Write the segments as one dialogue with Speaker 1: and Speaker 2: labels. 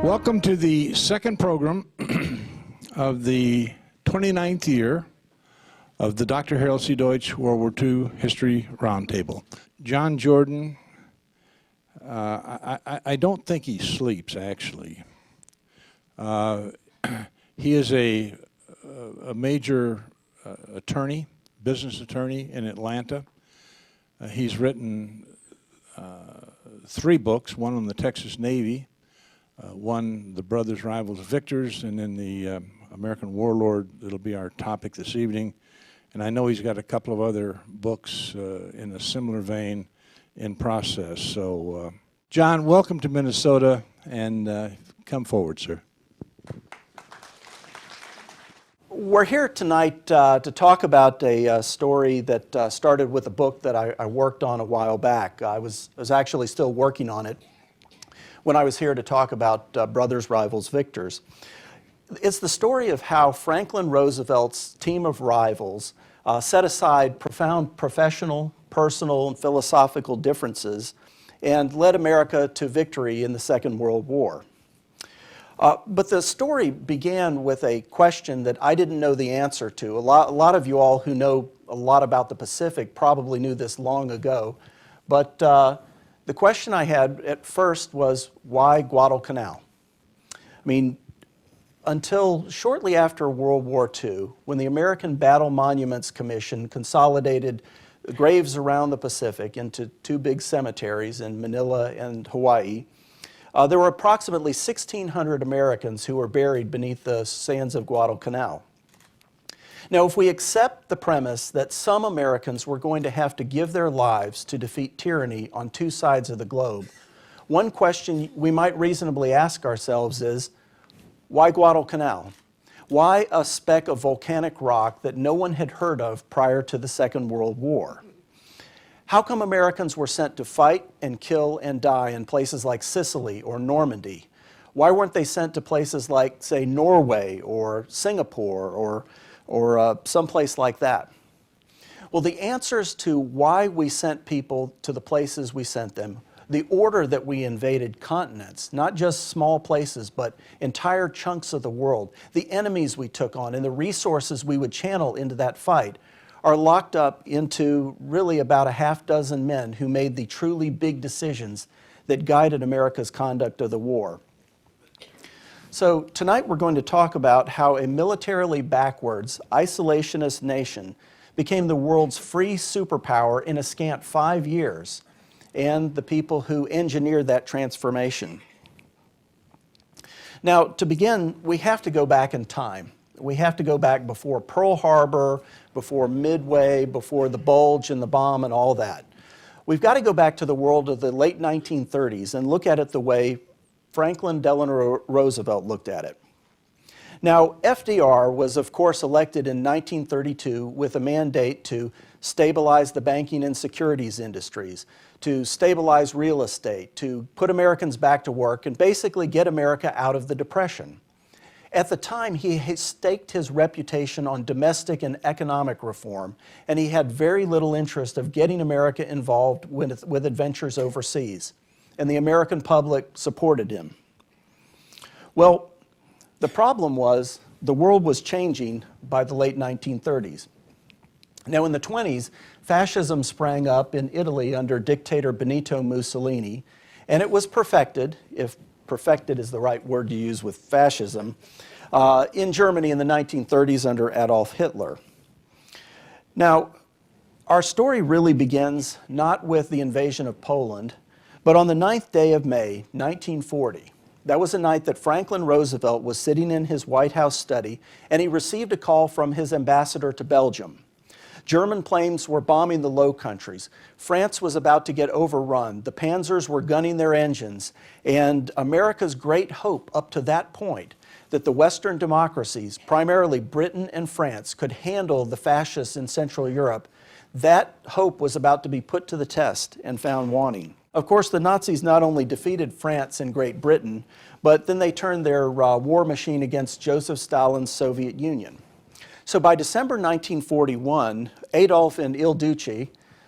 Speaker 1: Welcome to the second program of the 29th year of the Dr. Harold C. Deutsch World War II History Roundtable. John Jordan, I don't think he sleeps, actually. He is a major attorney, business attorney in Atlanta. He's written 3 books, one on the Texas Navy, one, The Brothers, Rivals, Victors, and then the American Warlord. It'll be our topic this evening. And I know he's got a couple of other books in a similar vein in process. So, John, welcome to Minnesota, and come forward, sir.
Speaker 2: We're here tonight to talk about a story that started with a book that I worked on a while back. I was actually still working on it when I was here to talk about Brothers, Rivals, Victors. It's the story of how Franklin Roosevelt's team of rivals set aside profound professional, personal, and philosophical differences and led America to victory in the Second World War. But the story began with a question that I didn't know the answer to. A lot of you all who know a lot about the Pacific probably knew this long ago, but the question I had at first was, why Guadalcanal? I mean, until shortly after World War II, when the American Battle Monuments Commission consolidated graves around the Pacific into 2 big cemeteries in Manila and Hawaii, there were approximately 1,600 Americans who were buried beneath the sands of Guadalcanal. Now, if we accept the premise that some Americans were going to have to give their lives to defeat tyranny on 2 sides of the globe, one question we might reasonably ask ourselves is, why Guadalcanal? Why a speck of volcanic rock that no one had heard of prior to the Second World War? How come Americans were sent to fight and kill and die in places like Sicily or Normandy? Why weren't they sent to places like, say, Norway or Singapore or someplace like that? Well, the answers to why we sent people to the places we sent them, the order that we invaded continents, not just small places, but entire chunks of the world, the enemies we took on, and the resources we would channel into that fight, are locked up into really about a half-dozen men who made the truly big decisions that guided America's conduct of the war. So tonight we're going to talk about how a militarily backwards, isolationist nation became the world's free superpower in a scant 5 years, and the people who engineered that transformation. Now, to begin, we have to go back in time. We have to go back before Pearl Harbor, before Midway, before the Bulge and the bomb and all that. We've got to go back to the world of the late 1930s and look at it the way Franklin Delano Roosevelt looked at it. Now, FDR was, of course, elected in 1932 with a mandate to stabilize the banking and securities industries, to stabilize real estate, to put Americans back to work, and basically get America out of the Depression. At the time, he staked his reputation on domestic and economic reform, and he had very little interest of getting America involved with adventures overseas. And the American public supported him. Well, the problem was the world was changing by the late 1930s. Now, in the 20s, fascism sprang up in Italy under dictator Benito Mussolini, and it was perfected, if perfected is the right word to use with fascism, in Germany in the 1930s under Adolf Hitler. Now, our story really begins not with the invasion of Poland, but on the 9th day of May, 1940. That was a night that Franklin Roosevelt was sitting in his White House study, and he received a call from his ambassador to Belgium. German planes were bombing the Low Countries. France was about to get overrun. The Panzers were gunning their engines. And America's great hope up to that point, that the Western democracies, primarily Britain and France, could handle the fascists in Central Europe, that hope was about to be put to the test and found wanting. Of course, the Nazis not only defeated France and Great Britain, but then they turned their war machine against Joseph Stalin's Soviet Union. So by December 1941, Adolf and Il Duce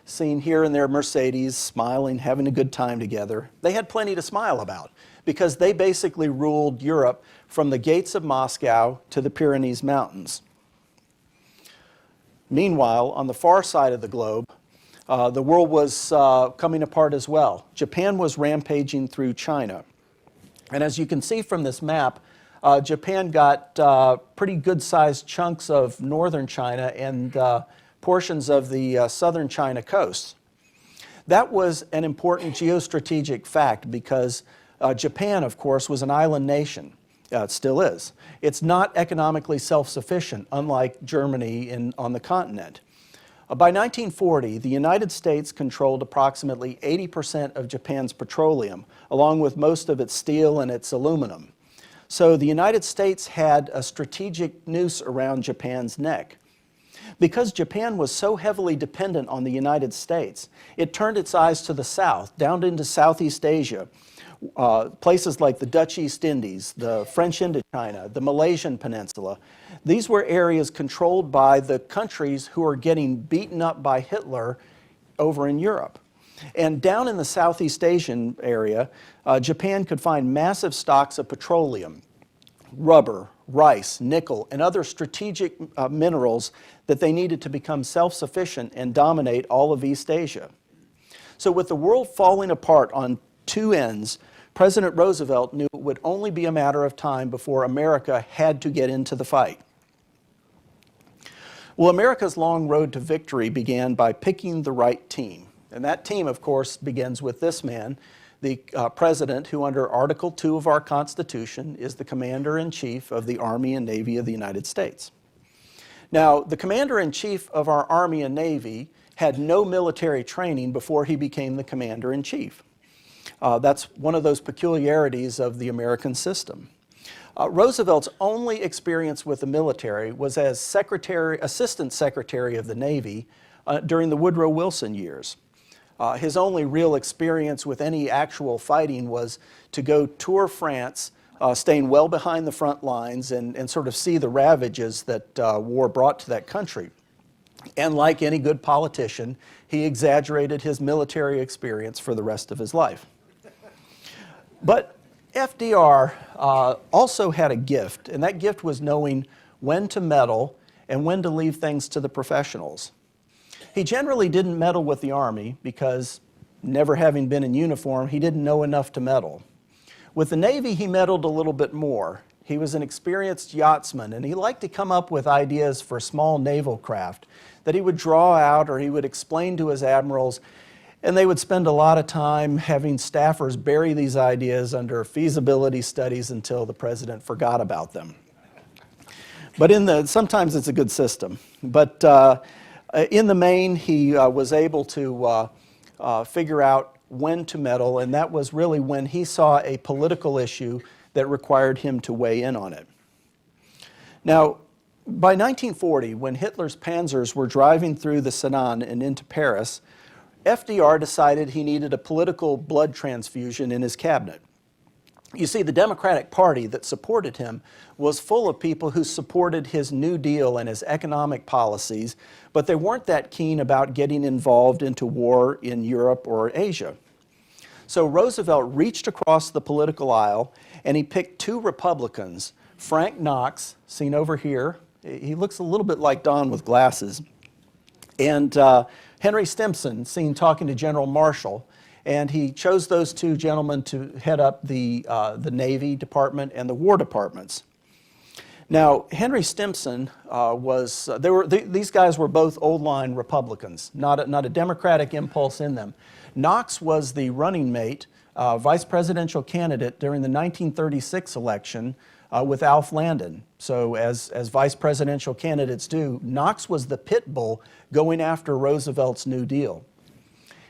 Speaker 2: seen here in their Mercedes, smiling, having a good time together. They had plenty to smile about because they basically ruled Europe from the gates of Moscow to the Pyrenees Mountains. Meanwhile, on the far side of the globe, the world was coming apart as well. Japan was rampaging through China. And as you can see from this map, Japan got pretty good-sized chunks of northern China and portions of the southern China coast. That was an important geostrategic fact because Japan, of course, was an island nation. It still is. It's not economically self-sufficient, unlike Germany on the continent. By 1940, the United States controlled approximately 80% of Japan's petroleum, along with most of its steel and its aluminum. So the United States had a strategic noose around Japan's neck. Because Japan was so heavily dependent on the United States, it turned its eyes to the south, down into Southeast Asia, places like the Dutch East Indies, the French Indochina, the Malaysian Peninsula. These were areas controlled by the countries who were getting beaten up by Hitler over in Europe. And down in the Southeast Asian area, Japan could find massive stocks of petroleum, rubber, rice, nickel, and other strategic minerals that they needed to become self-sufficient and dominate all of East Asia. So with the world falling apart on two ends, President Roosevelt knew it would only be a matter of time before America had to get into the fight. Well, America's long road to victory began by picking the right team. And that team, of course, begins with this man, the president who under Article 2 of our Constitution is the Commander-in-Chief of the Army and Navy of the United States. Now, the Commander-in-Chief of our Army and Navy had no military training before he became the Commander-in-Chief. That's one of those peculiarities of the American system. Roosevelt's only experience with the military was as Assistant Secretary of the Navy during the Woodrow Wilson years. His only real experience with any actual fighting was to go tour France, staying well behind the front lines and sort of see the ravages that war brought to that country. And like any good politician, he exaggerated his military experience for the rest of his life. But FDR also had a gift, and that gift was knowing when to meddle and when to leave things to the professionals. He generally didn't meddle with the Army because, never having been in uniform, he didn't know enough to meddle. With the Navy, he meddled a little bit more. He was an experienced yachtsman, and he liked to come up with ideas for small naval craft that he would draw out or he would explain to his admirals, and they would spend a lot of time having staffers bury these ideas under feasibility studies until the president forgot about them. But sometimes it's a good system. But in the main, he was able to figure out when to meddle, and that was really when he saw a political issue that required him to weigh in on it. Now, by 1940, when Hitler's panzers were driving through the Seine and into Paris, FDR decided he needed a political blood transfusion in his cabinet. You see, the Democratic Party that supported him was full of people who supported his New Deal and his economic policies, but they weren't that keen about getting involved into war in Europe or Asia. So Roosevelt reached across the political aisle and he picked two Republicans, Frank Knox, seen over here. He looks a little bit like Don with glasses, and Henry Stimson, seen talking to General Marshall, and he chose those two gentlemen to head up the Navy Department and the War Departments. Now, Henry Stimson these guys were both old-line Republicans, not a Democratic impulse in them. Knox was the running mate, vice presidential candidate during the 1936 election with Alf Landon. So as vice presidential candidates do, Knox was the pit bull going after Roosevelt's New Deal.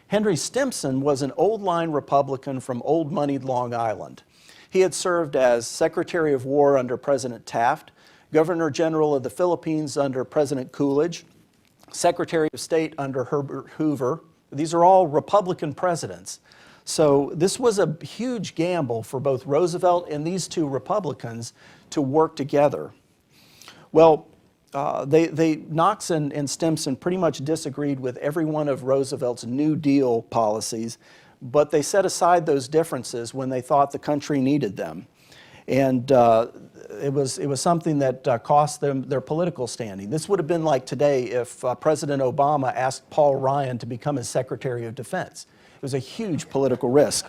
Speaker 2: Henry Stimson was an old-line Republican from old-moneyed Long Island. He had served as Secretary of War under President Taft, Governor General of the Philippines under President Coolidge, Secretary of State under Herbert Hoover. These are all Republican presidents. So this was a huge gamble for both Roosevelt and these two Republicans to work together. Well, Knox and Stimson pretty much disagreed with every one of Roosevelt's New Deal policies, but they set aside those differences when they thought the country needed them. And it was something that cost them their political standing. This would have been like today if President Obama asked Paul Ryan to become his Secretary of Defense. It was a huge political risk.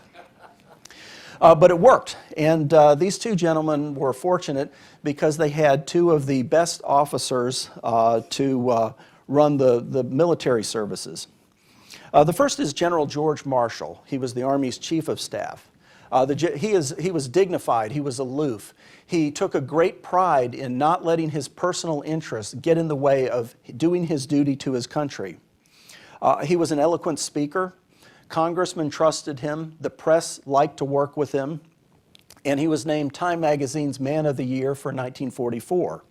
Speaker 2: But it worked, and these two gentlemen were fortunate because they had two of the best officers to run the military services. The first is General George Marshall. He was the Army's Chief of Staff. He was dignified, he was aloof. He took a great pride in not letting his personal interests get in the way of doing his duty to his country. He was an eloquent speaker. Congressmen trusted him, the press liked to work with him, and he was named Time Magazine's Man of the Year for 1944.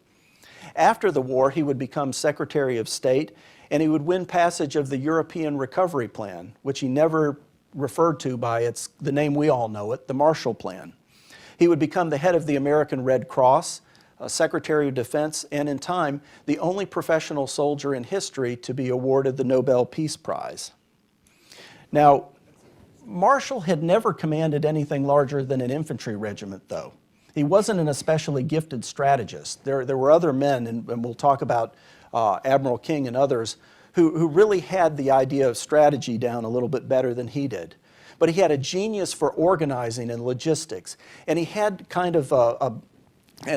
Speaker 2: After the war, he would become Secretary of State, and he would win passage of the European Recovery Plan, which he never referred to by the name we all know it, the Marshall Plan. He would become the head of the American Red Cross, Secretary of Defense, and in time, the only professional soldier in history to be awarded the Nobel Peace Prize. Now, Marshall had never commanded anything larger than an infantry regiment, though. He wasn't an especially gifted strategist. There were other men, and we'll talk about Admiral King and others, who really had the idea of strategy down a little bit better than he did. But he had a genius for organizing and logistics, and he had kind of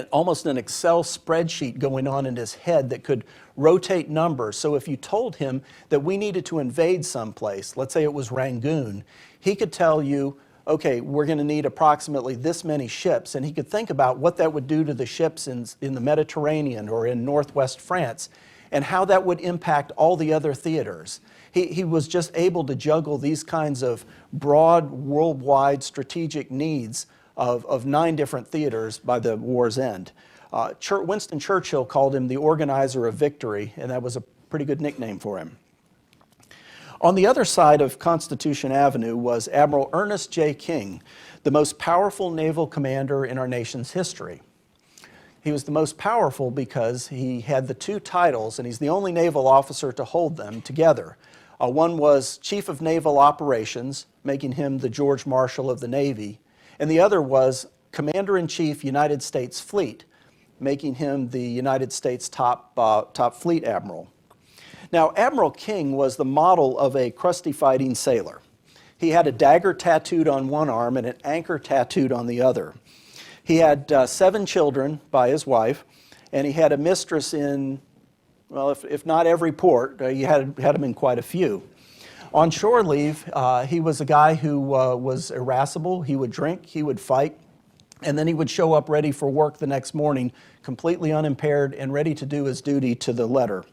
Speaker 2: almost an Excel spreadsheet going on in his head that could rotate numbers. So if you told him that we needed to invade someplace, let's say it was Rangoon, he could tell you, okay, we're going to need approximately this many ships, and he could think about what that would do to the ships in the Mediterranean or in northwest France, and how that would impact all the other theaters. He was just able to juggle these kinds of broad, worldwide strategic needs of 9 different theaters by the war's end. Winston Churchill called him the organizer of victory, and that was a pretty good nickname for him. On the other side of Constitution Avenue was Admiral Ernest J. King, the most powerful naval commander in our nation's history. He was the most powerful because he had the 2 titles, and he's the only naval officer to hold them together. One was Chief of Naval Operations, making him the George Marshall of the Navy, and the other was Commander-in-Chief United States Fleet, making him the United States top fleet admiral. Now, Admiral King was the model of a crusty fighting sailor. He had a dagger tattooed on one arm and an anchor tattooed on the other. He had 7 children by his wife, and he had a mistress in, well, if not every port, he had them in quite a few. On shore leave, he was a guy who was irascible. He would drink, he would fight, and then he would show up ready for work the next morning, completely unimpaired and ready to do his duty to the letter.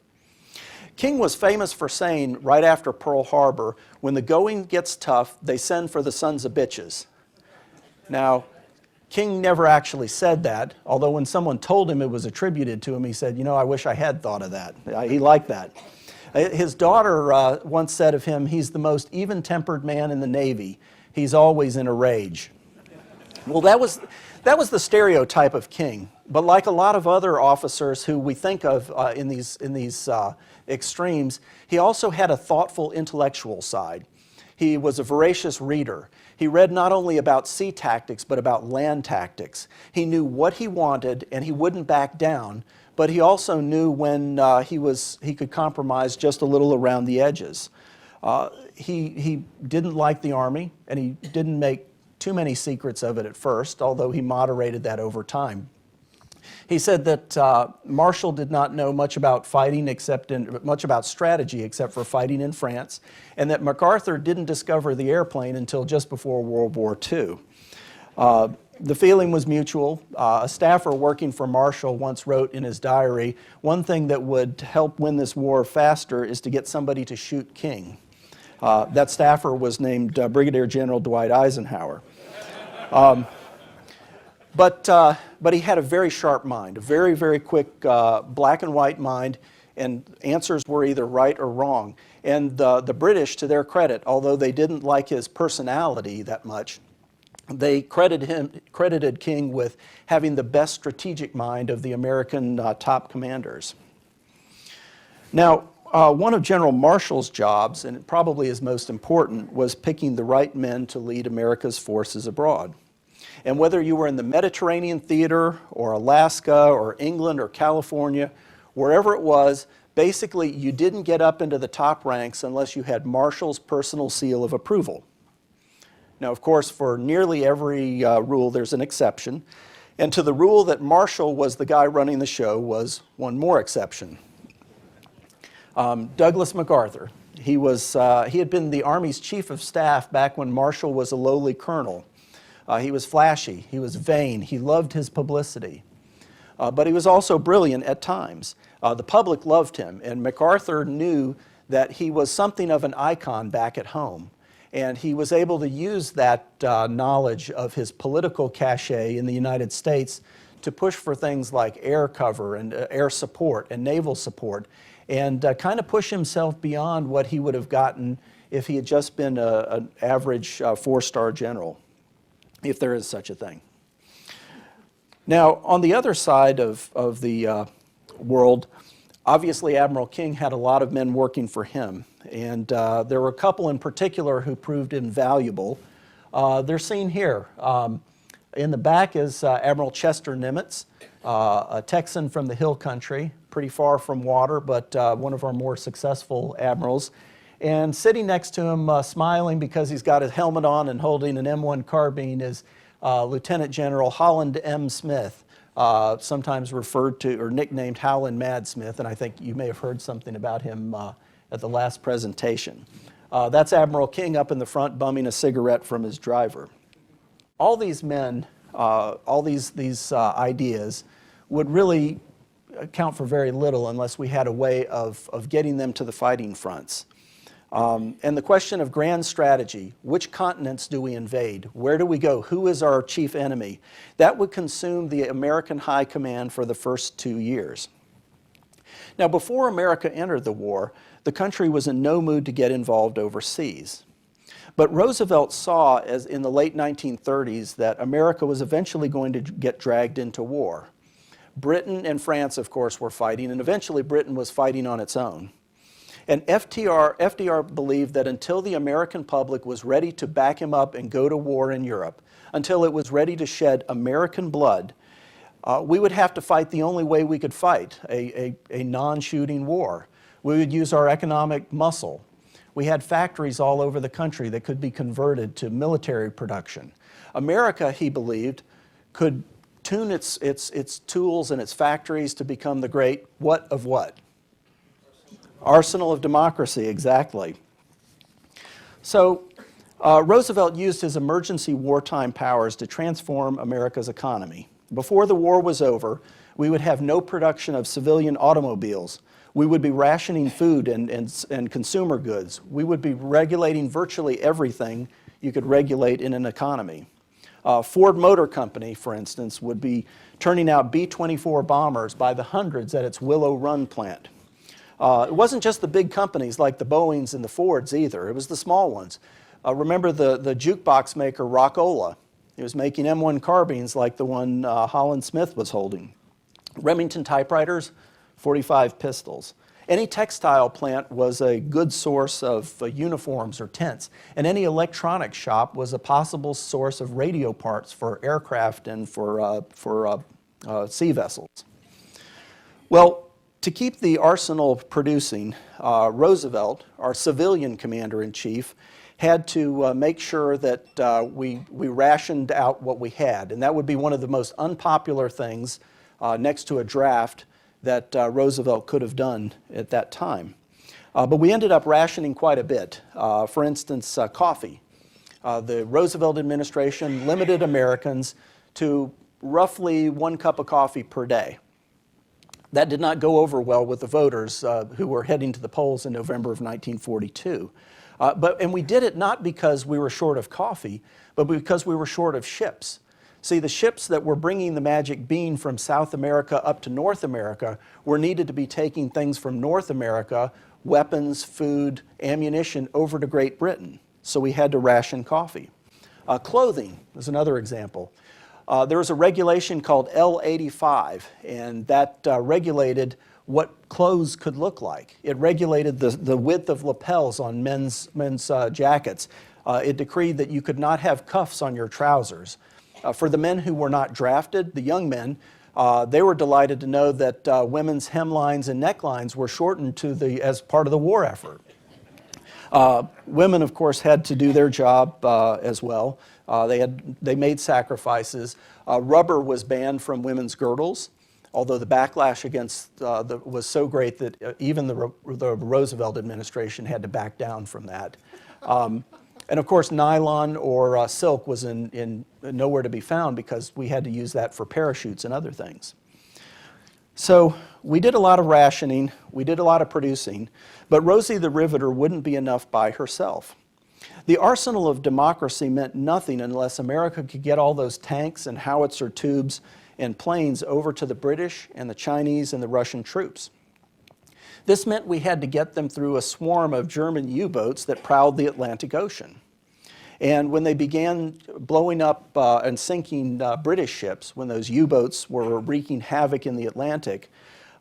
Speaker 2: King was famous for saying, right after Pearl Harbor, when the going gets tough, they send for the sons of bitches. Now, King never actually said that, although when someone told him it was attributed to him, he said, you know, I wish I had thought of that. He liked that. His daughter once said of him, he's the most even-tempered man in the Navy. He's always in a rage. Well, that was the stereotype of King. But like a lot of other officers who we think of in these extremes, he also had a thoughtful intellectual side. He was a voracious reader. He read not only about sea tactics, but about land tactics. He knew what he wanted, and he wouldn't back down, but he also knew when he could compromise just a little around the edges. He didn't like the Army, and he didn't make too many secrets of it at first, although he moderated that over time. He said that Marshall did not know much about fighting much about strategy except for fighting in France, and that MacArthur didn't discover the airplane until just before World War II. The feeling was mutual. A staffer working for Marshall once wrote in his diary, one thing that would help win this war faster is to get somebody to shoot King. That staffer was named Brigadier General Dwight Eisenhower. But he had a very sharp mind, a very, very quick black and white mind, and answers were either right or wrong. And the British, to their credit, although they didn't like his personality that much, they credited King with having the best strategic mind of the American top commanders. Now, one of General Marshall's jobs, and probably his most important, was picking the right men to lead America's forces abroad. And whether you were in the Mediterranean theater or Alaska or England or California, wherever it was, basically you didn't get up into the top ranks unless you had Marshall's personal seal of approval. Now, of course, for nearly every rule, there's an exception. And to the rule that Marshall was the guy running the show was one more exception. Douglas MacArthur. He had been the Army's chief of staff back when Marshall was a lowly colonel. He was flashy, he was vain, he loved his publicity. But he was also brilliant at times. The public loved him, and MacArthur knew that he was something of an icon back at home. And he was able to use that knowledge of his political cachet in the United States to push for things like air cover and air support and naval support, and kind of push himself beyond what he would have gotten if he had just been an average four-star general, if there is such a thing. Now, on the other side of the world, obviously Admiral King had a lot of men working for him, and there were a couple in particular who proved invaluable. They're seen here. In the back is Admiral Chester Nimitz, a Texan from the hill country, pretty far from water, but one of our more successful admirals. And sitting next to him, smiling because he's got his helmet on and holding an M1 carbine, is Lieutenant General Holland M. Smith, sometimes referred to or nicknamed Howlin' Mad Smith, and I think you may have heard something about him at the last presentation. That's Admiral King up in the front bumming a cigarette from his driver. All these men, all these ideas would really account for very little unless we had a way of getting them to the fighting fronts. And the question of grand strategy, which continents do we invade? Where do we go? Who is our chief enemy? That would consume the American High Command for the first 2 years. Now, before America entered the war, the country was in no mood to get involved overseas. But Roosevelt saw, as in the late 1930s, that America was eventually going to get dragged into war. Britain and France, of course, were fighting, and eventually Britain was fighting on its own. And FDR believed that until the American public was ready to back him up and go to war in Europe, until it was ready to shed American blood, we would have to fight the only way we could fight, a non-shooting war. We would use our economic muscle. We had factories all over the country that could be converted to military production. America, he believed, could tune its tools and its factories to become the great what of what? Arsenal of democracy, exactly. So Roosevelt used his emergency wartime powers to transform America's economy. Before the war was over, we would have no production of civilian automobiles. We would be rationing food and consumer goods. We would be regulating virtually everything you could regulate in an economy. Ford Motor Company, for instance, would be turning out B-24 bombers by the hundreds at its Willow Run plant. It wasn't just the big companies like the Boeings and the Fords either. It was the small ones. Remember the jukebox maker Rockola. He was making M1 carbines like the one Holland Smith was holding. Remington typewriters, 45 pistols. Any textile plant was a good source of uniforms or tents, and any electronics shop was a possible source of radio parts for aircraft and for sea vessels. Well, to keep the arsenal producing, Roosevelt, our civilian commander-in-chief, had to make sure that we rationed out what we had, and that would be one of the most unpopular things next to a draft that Roosevelt could have done at that time. But we ended up rationing quite a bit. For instance, coffee. The Roosevelt administration limited Americans to roughly 1 cup of coffee per day. That did not go over well with the voters who were heading to the polls in November of 1942. And we did it not because we were short of coffee, but because we were short of ships. See, the ships that were bringing the magic bean from South America up to North America were needed to be taking things from North America, weapons, food, ammunition, over to Great Britain. So we had to ration coffee. Clothing is another example. There was a regulation called L85, and that regulated what clothes could look like. It regulated the width of lapels on men's jackets. It decreed that you could not have cuffs on your trousers. For the men who were not drafted, the young men, they were delighted to know that women's hemlines and necklines were shortened as part of the war effort. Women, of course, had to do their job as well. They made sacrifices. Rubber was banned from women's girdles, although the backlash against was so great that even the Roosevelt administration had to back down from that. And of course, nylon or silk was in nowhere to be found because we had to use that for parachutes and other things. So we did a lot of rationing, we did a lot of producing, but Rosie the Riveter wouldn't be enough by herself. The arsenal of democracy meant nothing unless America could get all those tanks and howitzer tubes and planes over to the British and the Chinese and the Russian troops. This meant we had to get them through a swarm of German U-boats that prowled the Atlantic Ocean. And when they began blowing up and sinking British ships, when those U-boats were wreaking havoc in the Atlantic,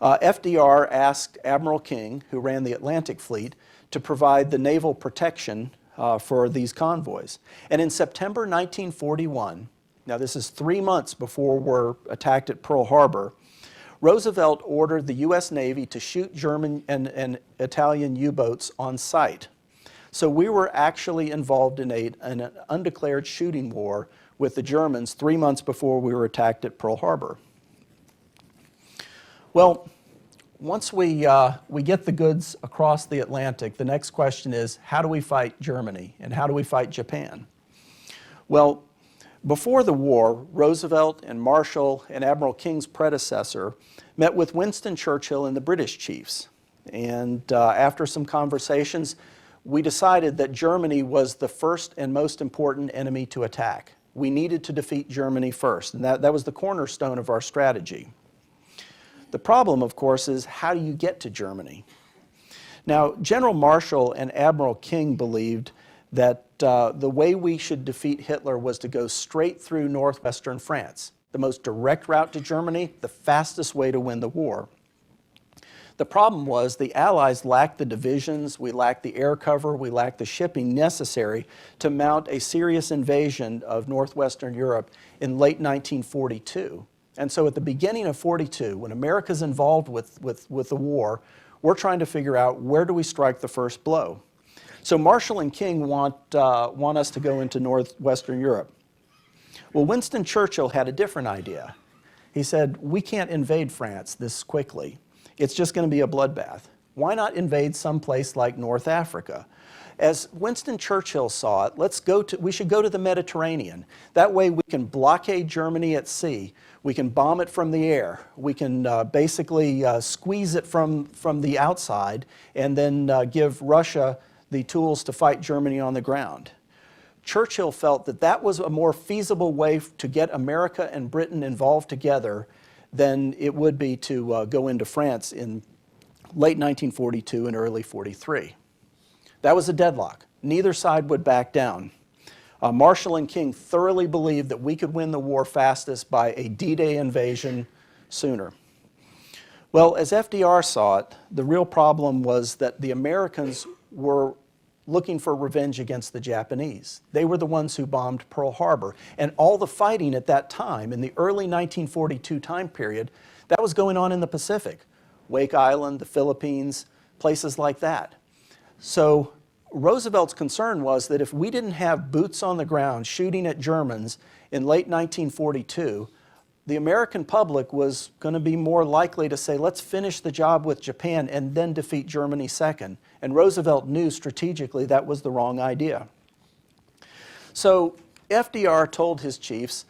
Speaker 2: FDR asked Admiral King, who ran the Atlantic Fleet, to provide the naval protection for these convoys. And in September 1941, now this is 3 months before we're attacked at Pearl Harbor, Roosevelt ordered the U.S. Navy to shoot German and Italian U-boats on sight. So we were actually involved in an undeclared shooting war with the Germans 3 months before we were attacked at Pearl Harbor. Well, once we get the goods across the Atlantic, the next question is, how do we fight Germany and how do we fight Japan? Well, before the war, Roosevelt and Marshall and Admiral King's predecessor met with Winston Churchill and the British chiefs. And after some conversations, we decided that Germany was the first and most important enemy to attack. We needed to defeat Germany first, and that was the cornerstone of our strategy. The problem, of course, is how do you get to Germany? Now, General Marshall and Admiral King believed that the way we should defeat Hitler was to go straight through northwestern France, the most direct route to Germany, the fastest way to win the war. The problem was the Allies lacked the divisions, we lacked the air cover, we lacked the shipping necessary to mount a serious invasion of northwestern Europe in late 1942. And so at the beginning of 42, when America's involved with the war, we're trying to figure out where do we strike the first blow. So Marshall and King want us to go into northwestern Europe. Well, Winston Churchill had a different idea. He said, we can't invade France this quickly. It's just going to be a bloodbath. Why not invade someplace like North Africa? As Winston Churchill saw it, we should go to the Mediterranean. That way we can blockade Germany at sea. We can bomb it from the air. We can basically squeeze it from the outside and then give Russia the tools to fight Germany on the ground. Churchill felt that that was a more feasible way to get America and Britain involved together than it would be to go into France in late 1942 and early 43. That was a deadlock. Neither side would back down. Marshall and King thoroughly believed that we could win the war fastest by a D-Day invasion sooner. Well, as FDR saw it, the real problem was that the Americans were looking for revenge against the Japanese. They were the ones who bombed Pearl Harbor. And all the fighting at that time, in the early 1942 time period, that was going on in the Pacific. Wake Island, the Philippines, places like that. So Roosevelt's concern was that if we didn't have boots on the ground shooting at Germans in late 1942, the American public was going to be more likely to say, let's finish the job with Japan and then defeat Germany second. And Roosevelt knew strategically that was the wrong idea. So FDR told his chiefs,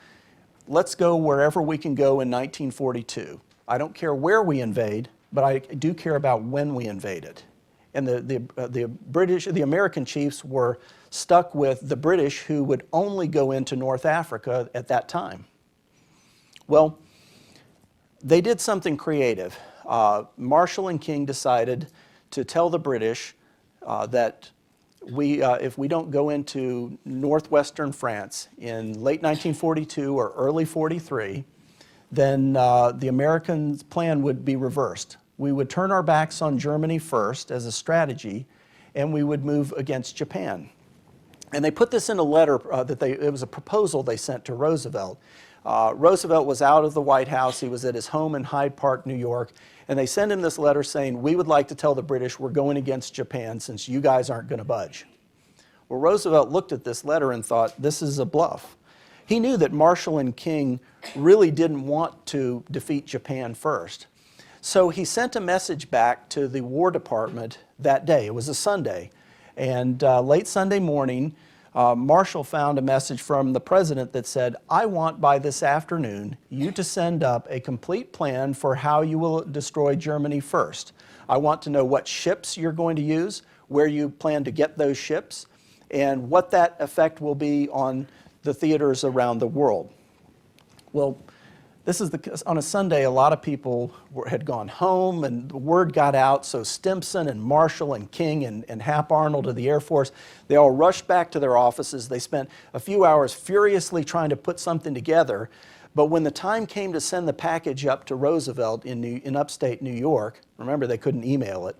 Speaker 2: let's go wherever we can go in 1942. I don't care where we invade, but I do care about when we invade it. And the American chiefs were stuck with the British, who would only go into North Africa at that time. Well, they did something creative. Marshall and King decided to tell the British that if we don't go into northwestern France in late 1942 or early 43, then the American plan would be reversed. we would turn our backs on Germany first as a strategy, and we would move against Japan. And they put this in a letter it was a proposal they sent to Roosevelt. Roosevelt was out of the White House. He was at his home in Hyde Park, New York. And they sent him this letter saying, we would like to tell the British we're going against Japan since you guys aren't going to budge. Well, Roosevelt looked at this letter and thought, this is a bluff. He knew that Marshall and King really didn't want to defeat Japan first. So he sent a message back to the War Department that day. It was a Sunday. And late Sunday morning, Marshall found a message from the president that said, I want by this afternoon you to send up a complete plan for how you will destroy Germany first. I want to know what ships you're going to use, where you plan to get those ships, and what that effect will be on the theaters around the world. Well, on a Sunday, a lot of people had gone home and the word got out, so Stimson and Marshall and King and Hap Arnold of the Air Force, they all rushed back to their offices. They spent a few hours furiously trying to put something together, but when the time came to send the package up to Roosevelt in upstate New York, remember they couldn't email it,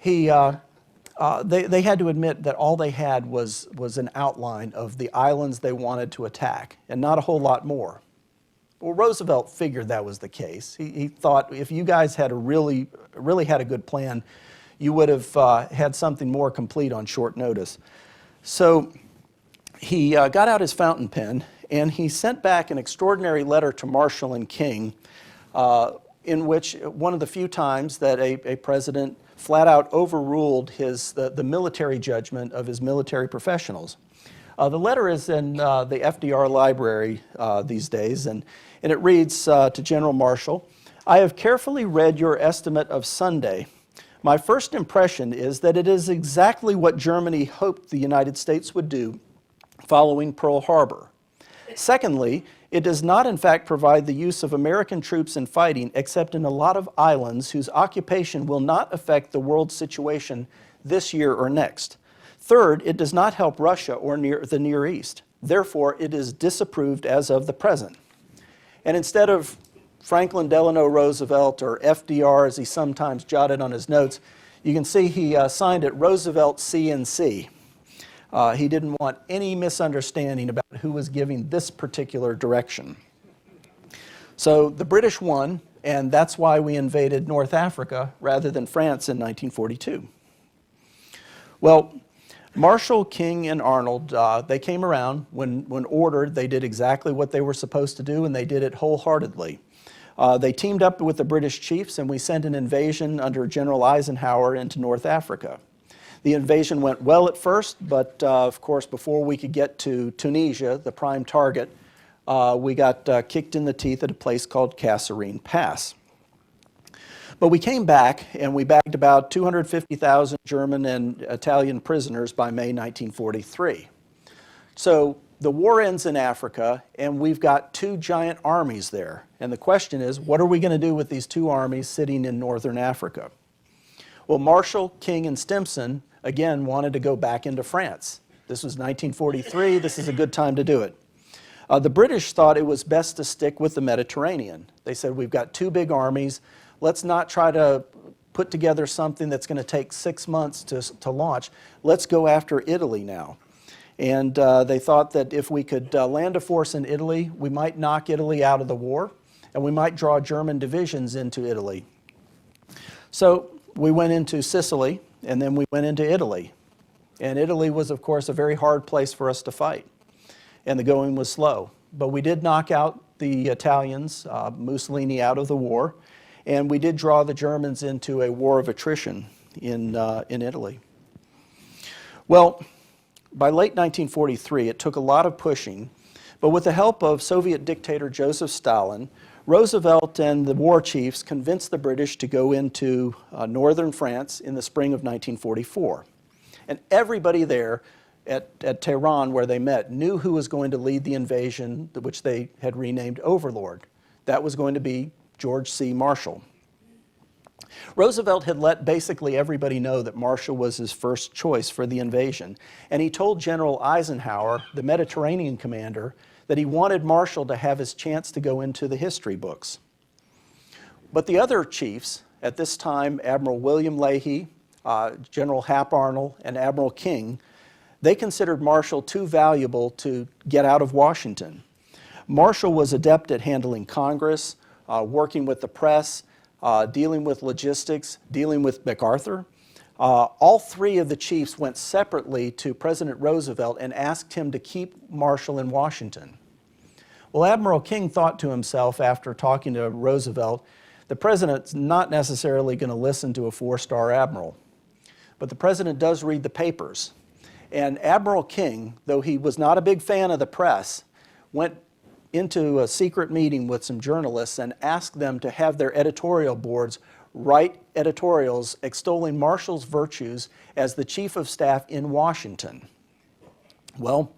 Speaker 2: they had to admit that all they had was an outline of the islands they wanted to attack, and not a whole lot more. Well, Roosevelt figured that was the case. He thought if you guys had really had a good plan, you would have had something more complete on short notice. So he got out his fountain pen and he sent back an extraordinary letter to Marshall and King, in which one of the few times that a president flat out overruled the military judgment of his military professionals. The letter is in the FDR library these days, and it reads to General Marshall, I have carefully read your estimate of Sunday. My first impression is that it is exactly what Germany hoped the United States would do following Pearl Harbor. Secondly, it does not in fact provide the use of American troops in fighting except in a lot of islands whose occupation will not affect the world situation this year or next. Third, it does not help Russia or the Near East. Therefore, it is disapproved as of the present. And instead of Franklin Delano Roosevelt, or FDR as he sometimes jotted on his notes, you can see he signed it Roosevelt C&C. He didn't want any misunderstanding about who was giving this particular direction. So the British won, and that's why we invaded North Africa rather than France in 1942. Well, Marshall, King, and Arnold, they came around. When ordered, they did exactly what they were supposed to do, and they did it wholeheartedly. They teamed up with the British chiefs, and we sent an invasion under General Eisenhower into North Africa. The invasion went well at first, but of course, before we could get to Tunisia, the prime target, we got kicked in the teeth at a place called Kasserine Pass. But we came back and we bagged about 250,000 German and Italian prisoners by May 1943. So the war ends in Africa and we've got two giant armies there. And the question is, what are we going to do with these two armies sitting in northern Africa? Well, Marshall, King, and Stimson, again, wanted to go back into France. This was 1943. This is a good time to do it. The British thought it was best to stick with the Mediterranean. They said, we've got two big armies. Let's not try to put together something that's going to take 6 months to launch. Let's go after Italy now. And they thought that if we could land a force in Italy, we might knock Italy out of the war, and we might draw German divisions into Italy. So we went into Sicily, and then we went into Italy. And Italy was, of course, a very hard place for us to fight, and the going was slow. But we did knock out the Italians, Mussolini out of the war, and we did draw the Germans into a war of attrition in Italy. Well, by late 1943, it took a lot of pushing, but with the help of Soviet dictator Joseph Stalin, Roosevelt and the war chiefs convinced the British to go into northern France in the spring of 1944. And everybody there at Tehran, where they met, knew who was going to lead the invasion, which they had renamed Overlord. That was going to be George C. Marshall. Roosevelt had let basically everybody know that Marshall was his first choice for the invasion, and he told General Eisenhower, the Mediterranean commander, that he wanted Marshall to have his chance to go into the history books. But the other chiefs At this time, Admiral William Leahy, General Hap Arnold, and Admiral King, they considered Marshall too valuable to get out of Washington. Marshall was adept at handling Congress, working with the press, dealing with logistics, dealing with MacArthur. All three of the chiefs went separately to President Roosevelt and asked him to keep Marshall in Washington. Well, Admiral King thought to himself after talking to Roosevelt, the president's not necessarily going to listen to a four-star admiral. But the president does read the papers. And Admiral King, though he was not a big fan of the press, went into a secret meeting with some journalists and asked them to have their editorial boards write editorials extolling Marshall's virtues as the chief of staff in Washington. Well,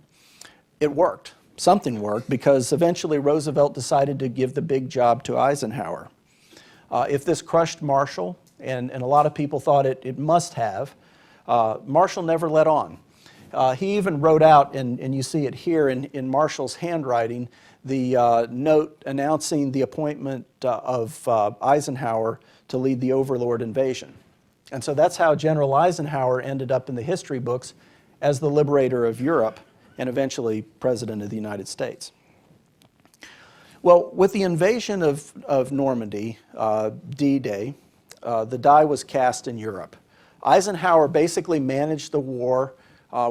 Speaker 2: it worked. Something worked, because eventually Roosevelt decided to give the big job to Eisenhower. If this crushed Marshall, and a lot of people thought it must have, Marshall never let on. He even wrote out, and you see it here in Marshall's handwriting, the note announcing the appointment of Eisenhower to lead the Overlord invasion. And so that's how General Eisenhower ended up in the history books as the liberator of Europe and eventually President of the United States. Well, with the invasion of Normandy, D-Day, the die was cast in Europe. Eisenhower basically managed the war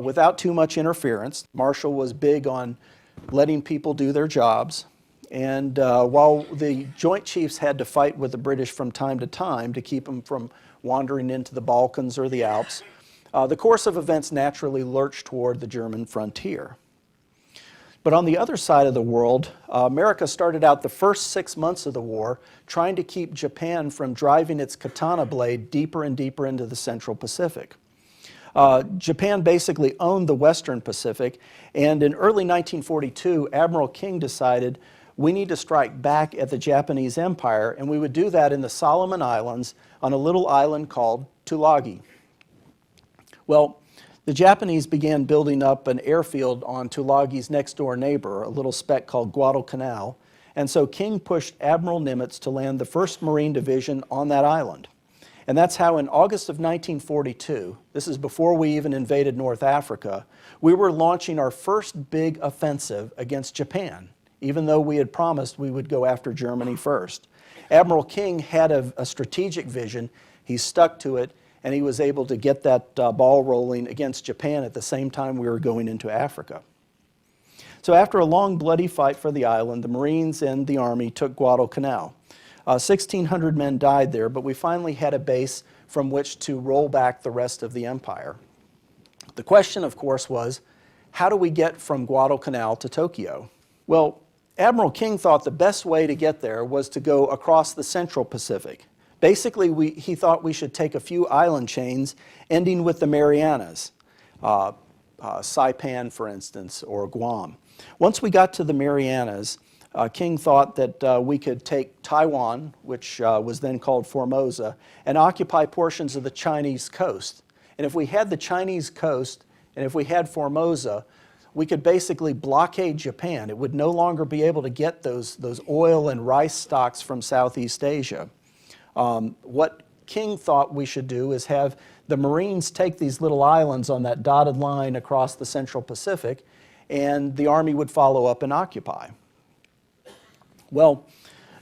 Speaker 2: without too much interference. Marshall was big on letting people do their jobs. And while the Joint Chiefs had to fight with the British from time to keep them from wandering into the Balkans or the Alps, the course of events naturally lurched toward the German frontier. But on the other side of the world, America started out the first 6 months of the war trying to keep Japan from driving its katana blade deeper and deeper into the Central Pacific. Japan basically owned the Western Pacific, and in early 1942, Admiral King decided we need to strike back at the Japanese Empire, and we would do that in the Solomon Islands on a little island called Tulagi. Well, the Japanese began building up an airfield on Tulagi's next door neighbor, a little speck called Guadalcanal, and so King pushed Admiral Nimitz to land the 1st Marine Division on that island. And that's how in August of 1942, this is before we even invaded North Africa, we were launching our first big offensive against Japan, even though we had promised we would go after Germany first. Admiral King had a strategic vision, he stuck to it, and he was able to get that ball rolling against Japan at the same time we were going into Africa. So after a long bloody fight for the island, the Marines and the Army took Guadalcanal. 1,600 men died there, but we finally had a base from which to roll back the rest of the empire. The question, of course, was, how do we get from Guadalcanal to Tokyo? Well, Admiral King thought the best way to get there was to go across the Central Pacific. Basically, he thought we should take a few island chains ending with the Marianas, Saipan, for instance, or Guam. Once we got to the Marianas, King thought that we could take Taiwan, which was then called Formosa, and occupy portions of the Chinese coast. And if we had the Chinese coast, and if we had Formosa, we could basically blockade Japan. It would no longer be able to get those oil and rice stocks from Southeast Asia. What King thought we should do is have the Marines take these little islands on that dotted line across the Central Pacific, and the Army would follow up and occupy. Well,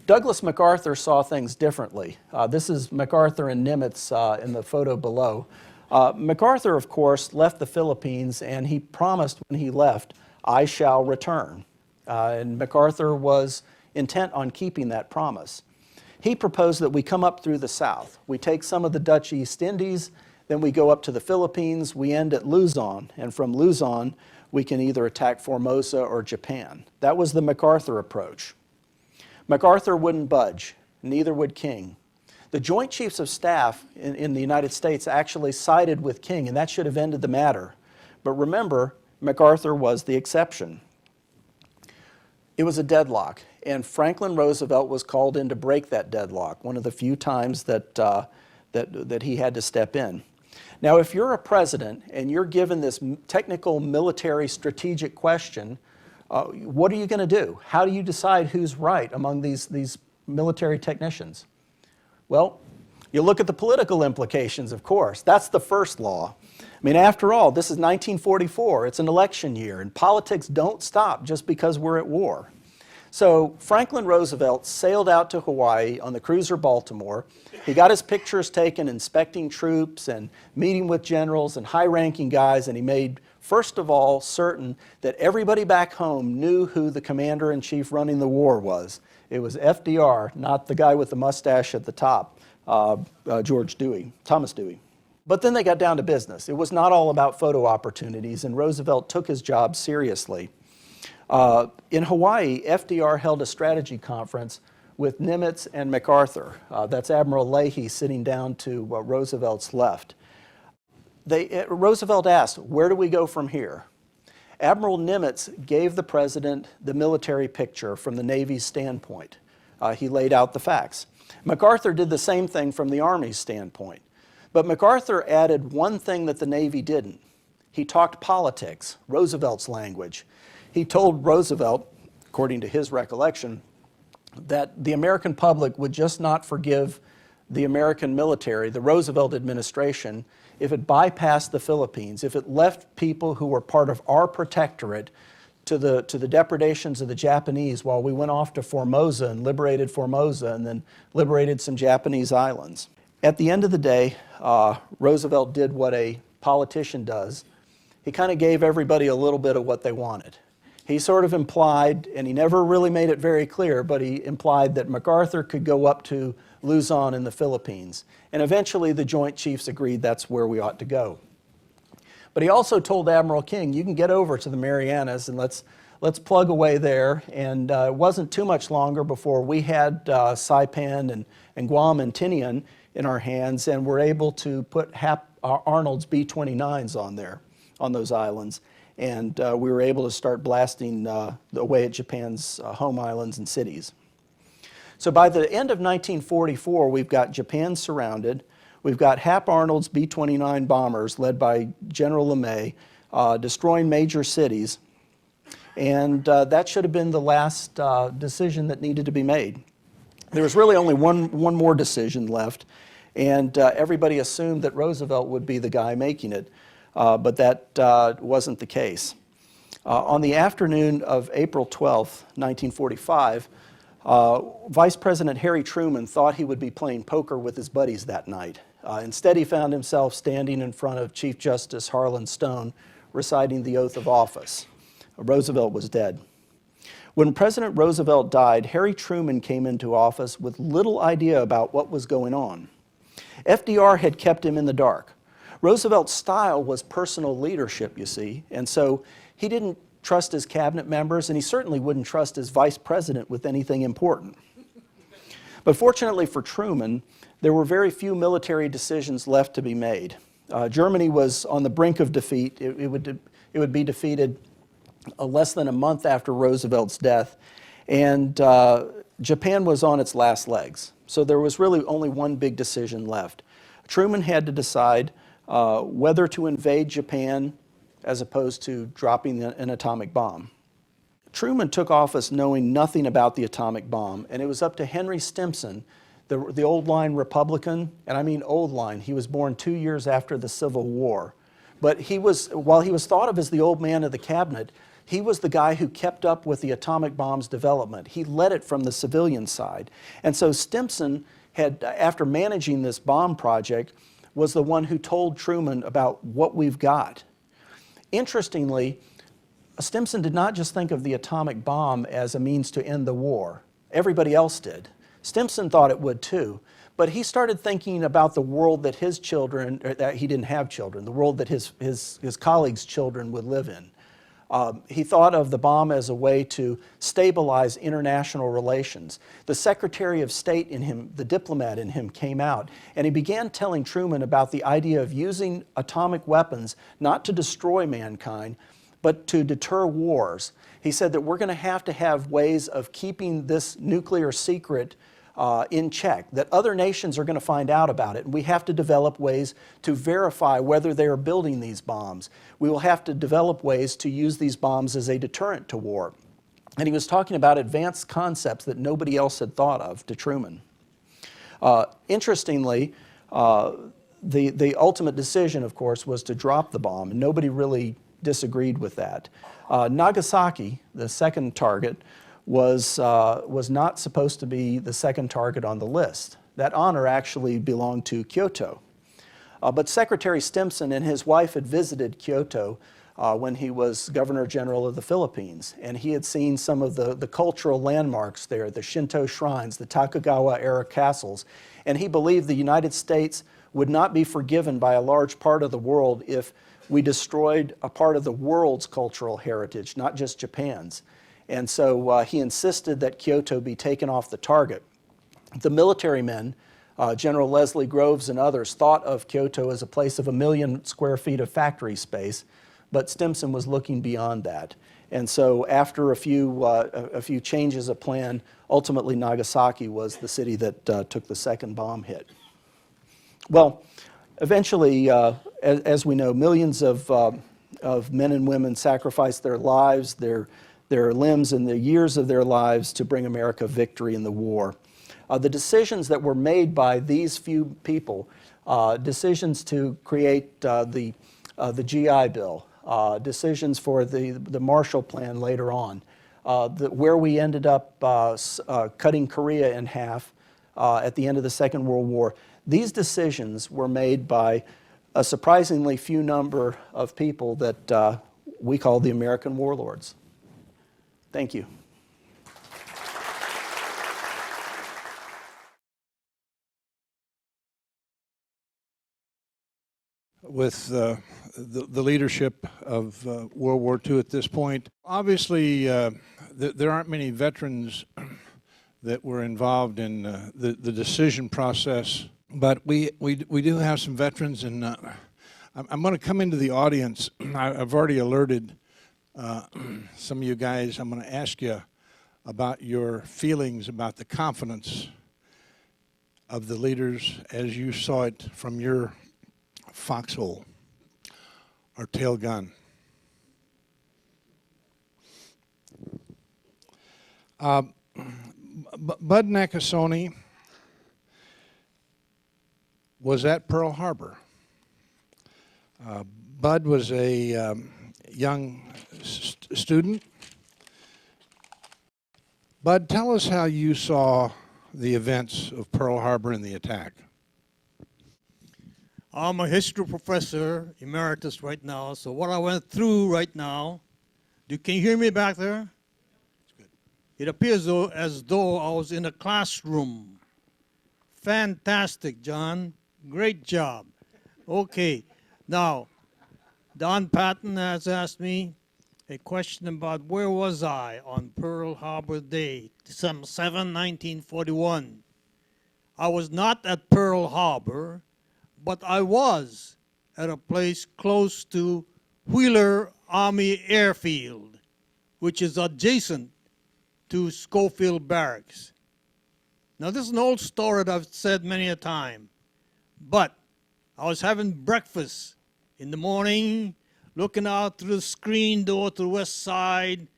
Speaker 2: Douglas MacArthur saw things differently. This is MacArthur and Nimitz in the photo below. MacArthur, of course, left the Philippines, and he promised when he left, "I shall return." And MacArthur was intent on keeping that promise. He proposed that we come up through the south. We take some of the Dutch East Indies, then we go up to the Philippines, we end at Luzon, and from Luzon, we can either attack Formosa or Japan. That was the MacArthur approach. MacArthur wouldn't budge, neither would King. The Joint Chiefs of Staff in the United States actually sided with King, and that should have ended the matter. But remember, MacArthur was the exception. It was a deadlock, and Franklin Roosevelt was called in to break that deadlock, one of the few times that he had to step in. Now, if you're a president and you're given this technical military strategic question, what are you going to do? How do you decide who's right among these military technicians? Well, You look at the political implications, of course. That's the first law. I mean, after all, this is 1944. It's an election year, and politics don't stop just because we're at war. So Franklin Roosevelt sailed out to Hawaii on the cruiser Baltimore. He got his pictures taken inspecting troops and meeting with generals and high-ranking guys, and he made, first of all, certain that everybody back home knew who the commander-in-chief running the war was. It was FDR, not the guy with the mustache at the top, Thomas Dewey. But then they got down to business. It was not all about photo opportunities, and Roosevelt took his job seriously. In Hawaii, FDR held a strategy conference with Nimitz and MacArthur. That's Admiral Leahy sitting down to Roosevelt's left. Roosevelt asked, where do we go from here? Admiral Nimitz gave the president the military picture from the Navy's standpoint. He laid out the facts. MacArthur did the same thing from the Army's standpoint. But MacArthur added one thing that the Navy didn't. He talked politics, Roosevelt's language. He told Roosevelt, according to his recollection, that the American public would just not forgive the American military, the Roosevelt administration, if it bypassed the Philippines, if it left people who were part of our protectorate to the depredations of the Japanese while we went off to Formosa and liberated Formosa and then liberated some Japanese islands. At the end of the day, Roosevelt did what a politician does. He kind of gave everybody a little bit of what they wanted. He sort of implied, and he never really made it very clear, but he implied that MacArthur could go up to Luzon in the Philippines. And eventually the Joint Chiefs agreed that's where we ought to go. But he also told Admiral King, you can get over to the Marianas and let's plug away there. And it wasn't too much longer before we had Saipan and Guam and Tinian in our hands, and were able to put Arnold's B-29s on there, on those islands. And we were able to start blasting away at Japan's home islands and cities. So by the end of 1944, we've got Japan surrounded. We've got Hap Arnold's B-29 bombers led by General LeMay destroying major cities. And that should have been the last decision that needed to be made. There was really only one more decision left, and everybody assumed that Roosevelt would be the guy making it. But that wasn't the case. On the afternoon of April 12, 1945, Vice President Harry Truman thought he would be playing poker with his buddies that night. Instead, he found himself standing in front of Chief Justice Harlan Stone, reciting the oath of office. Roosevelt was dead. When President Roosevelt died, Harry Truman came into office with little idea about what was going on. FDR had kept him in the dark. Roosevelt's style was personal leadership, you see, and so he didn't trust his cabinet members, and he certainly wouldn't trust his vice president with anything important. But fortunately for Truman, there were very few military decisions left to be made. Germany was on the brink of defeat. It would be defeated less than a month after Roosevelt's death, and Japan was on its last legs. So there was really only one big decision left. Truman had to decide whether to invade Japan as opposed to dropping an atomic bomb. Truman took office knowing nothing about the atomic bomb, and it was up to Henry Stimson, the old line Republican, and I mean old line. He was born 2 years after the Civil War. But while he was thought of as the old man of the cabinet, he was the guy who kept up with the atomic bomb's development. He led it from the civilian side. And so Stimson had, after managing this bomb project, was the one who told Truman about what we've got. Interestingly, Stimson did not just think of the atomic bomb as a means to end the war. Everybody else did. Stimson thought it would too, but he started thinking about the world that his children, or that he didn't have children, the world that his colleagues' children would live in. He thought of the bomb as a way to stabilize international relations. The Secretary of State in him, the diplomat in him, came out, and he began telling Truman about the idea of using atomic weapons not to destroy mankind, but to deter wars. He said that we're going to have ways of keeping this nuclear secret in check, that other nations are going to find out about it, and we have to develop ways to verify whether they are building these bombs. We will have to develop ways to use these bombs as a deterrent to war. And he was talking about advanced concepts that nobody else had thought of to Truman. Interestingly, the ultimate decision, of course, was to drop the bomb, and nobody really disagreed with that. Nagasaki, the second target, was not supposed to be the second target on the list. That honor actually belonged to Kyoto. But Secretary Stimson and his wife had visited Kyoto when he was Governor General of the Philippines, and he had seen some of the cultural landmarks there, the Shinto shrines, the Tokugawa-era castles, and he believed the United States would not be forgiven by a large part of the world if we destroyed a part of the world's cultural heritage, not just Japan's. And so he insisted that Kyoto be taken off the target. The military men, General Leslie Groves and others, thought of Kyoto as a place of 1 million square feet of factory space, but Stimson was looking beyond that. And so after a few changes of plan, ultimately Nagasaki was the city that took the second bomb hit. Well, eventually, as we know, millions of men and women sacrificed their lives, their limbs, and the years of their lives to bring America victory in the war. The decisions that were made by these few people, decisions to create the GI Bill, decisions for the Marshall Plan later on, where we ended up cutting Korea in half at the end of the Second World War. These decisions were made by a surprisingly few number of people that we call the American warlords. Thank you.
Speaker 1: With the leadership of World War II at this point, obviously there aren't many veterans that were involved in the decision process, but we do have some veterans, and I'm going to come into the audience. I've already alerted some of you guys. I'm going to ask you about your feelings about the confidence of the leaders as you saw it from your foxhole or tail gun. Bud Nakasone was at Pearl Harbor. Bud was a young student. Bud, tell us how you saw the events of Pearl Harbor and the attack.
Speaker 3: I'm a history professor, emeritus right now, so what I went through right now, can you hear me back there? Good. It appears as though I was in a classroom. Fantastic, John. Great job. Okay, now, Don Patton has asked me a question about where was I on Pearl Harbor Day, December 7, 1941. I was not at Pearl Harbor, but I was at a place close to Wheeler Army Airfield, which is adjacent to Schofield Barracks. Now, this is an old story that I've said many a time, but I was having breakfast in the morning, looking out through the screen door to the west side.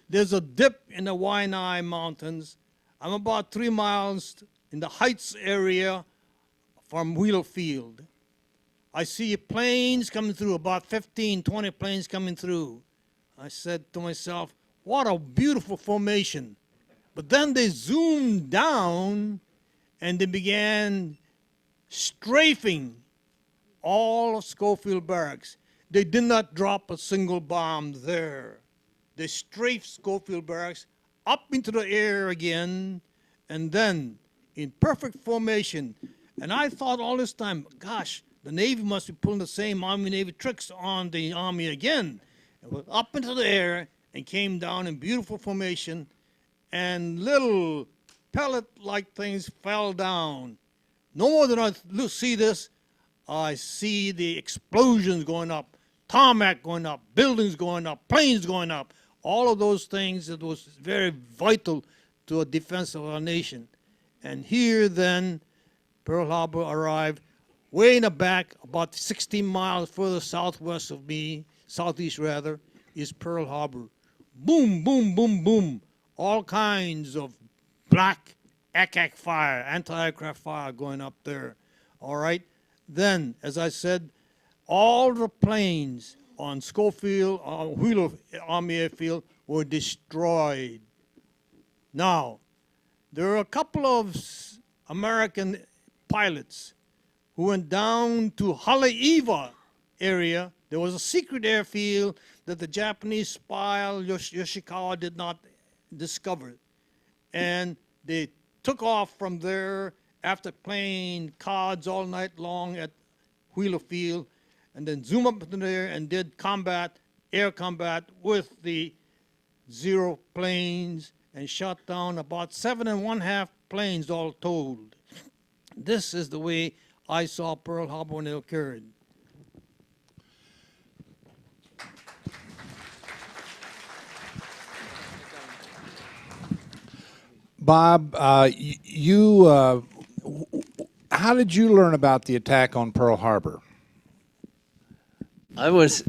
Speaker 3: There's a dip in the Waianae Mountains. I'm about 3 miles in the Heights area from Wheeler Field. I see planes coming through, about 15, 20 planes coming through. I said to myself, what a beautiful formation. But then they zoomed down and they began strafing all of Schofield Barracks. They did not drop a single bomb there. They strafed Schofield Barracks up into the air again, and then in perfect formation. And I thought all this time, gosh, the Navy must be pulling the same Army-Navy tricks on the Army again. It was up into the air and came down in beautiful formation, and little pellet-like things fell down. No more than I see this, I see the explosions going up, tarmac going up, buildings going up, planes going up, all of those things that was very vital to a defense of our nation. And here then, Pearl Harbor arrived way in the back, about 16 miles further southwest of me, southeast rather, is Pearl Harbor. Boom, boom, boom, boom. All kinds of black ACAC fire, anti-aircraft fire going up there. All right. Then, as I said, all the planes on Schofield, on Wheeler Army Airfield were destroyed. Now, there are a couple of American pilots who went down to Haleiwa area. There was a secret airfield that the Japanese spy Yoshikawa did not discover. And they took off from there after playing cards all night long at Wheeler Field, and then zoom up into there and did combat, air combat with the Zero planes and shot down about 7½ planes all told. This is the way I saw Pearl Harbor when it occurred.
Speaker 1: Bob, how did you learn about the attack on Pearl Harbor?
Speaker 4: I was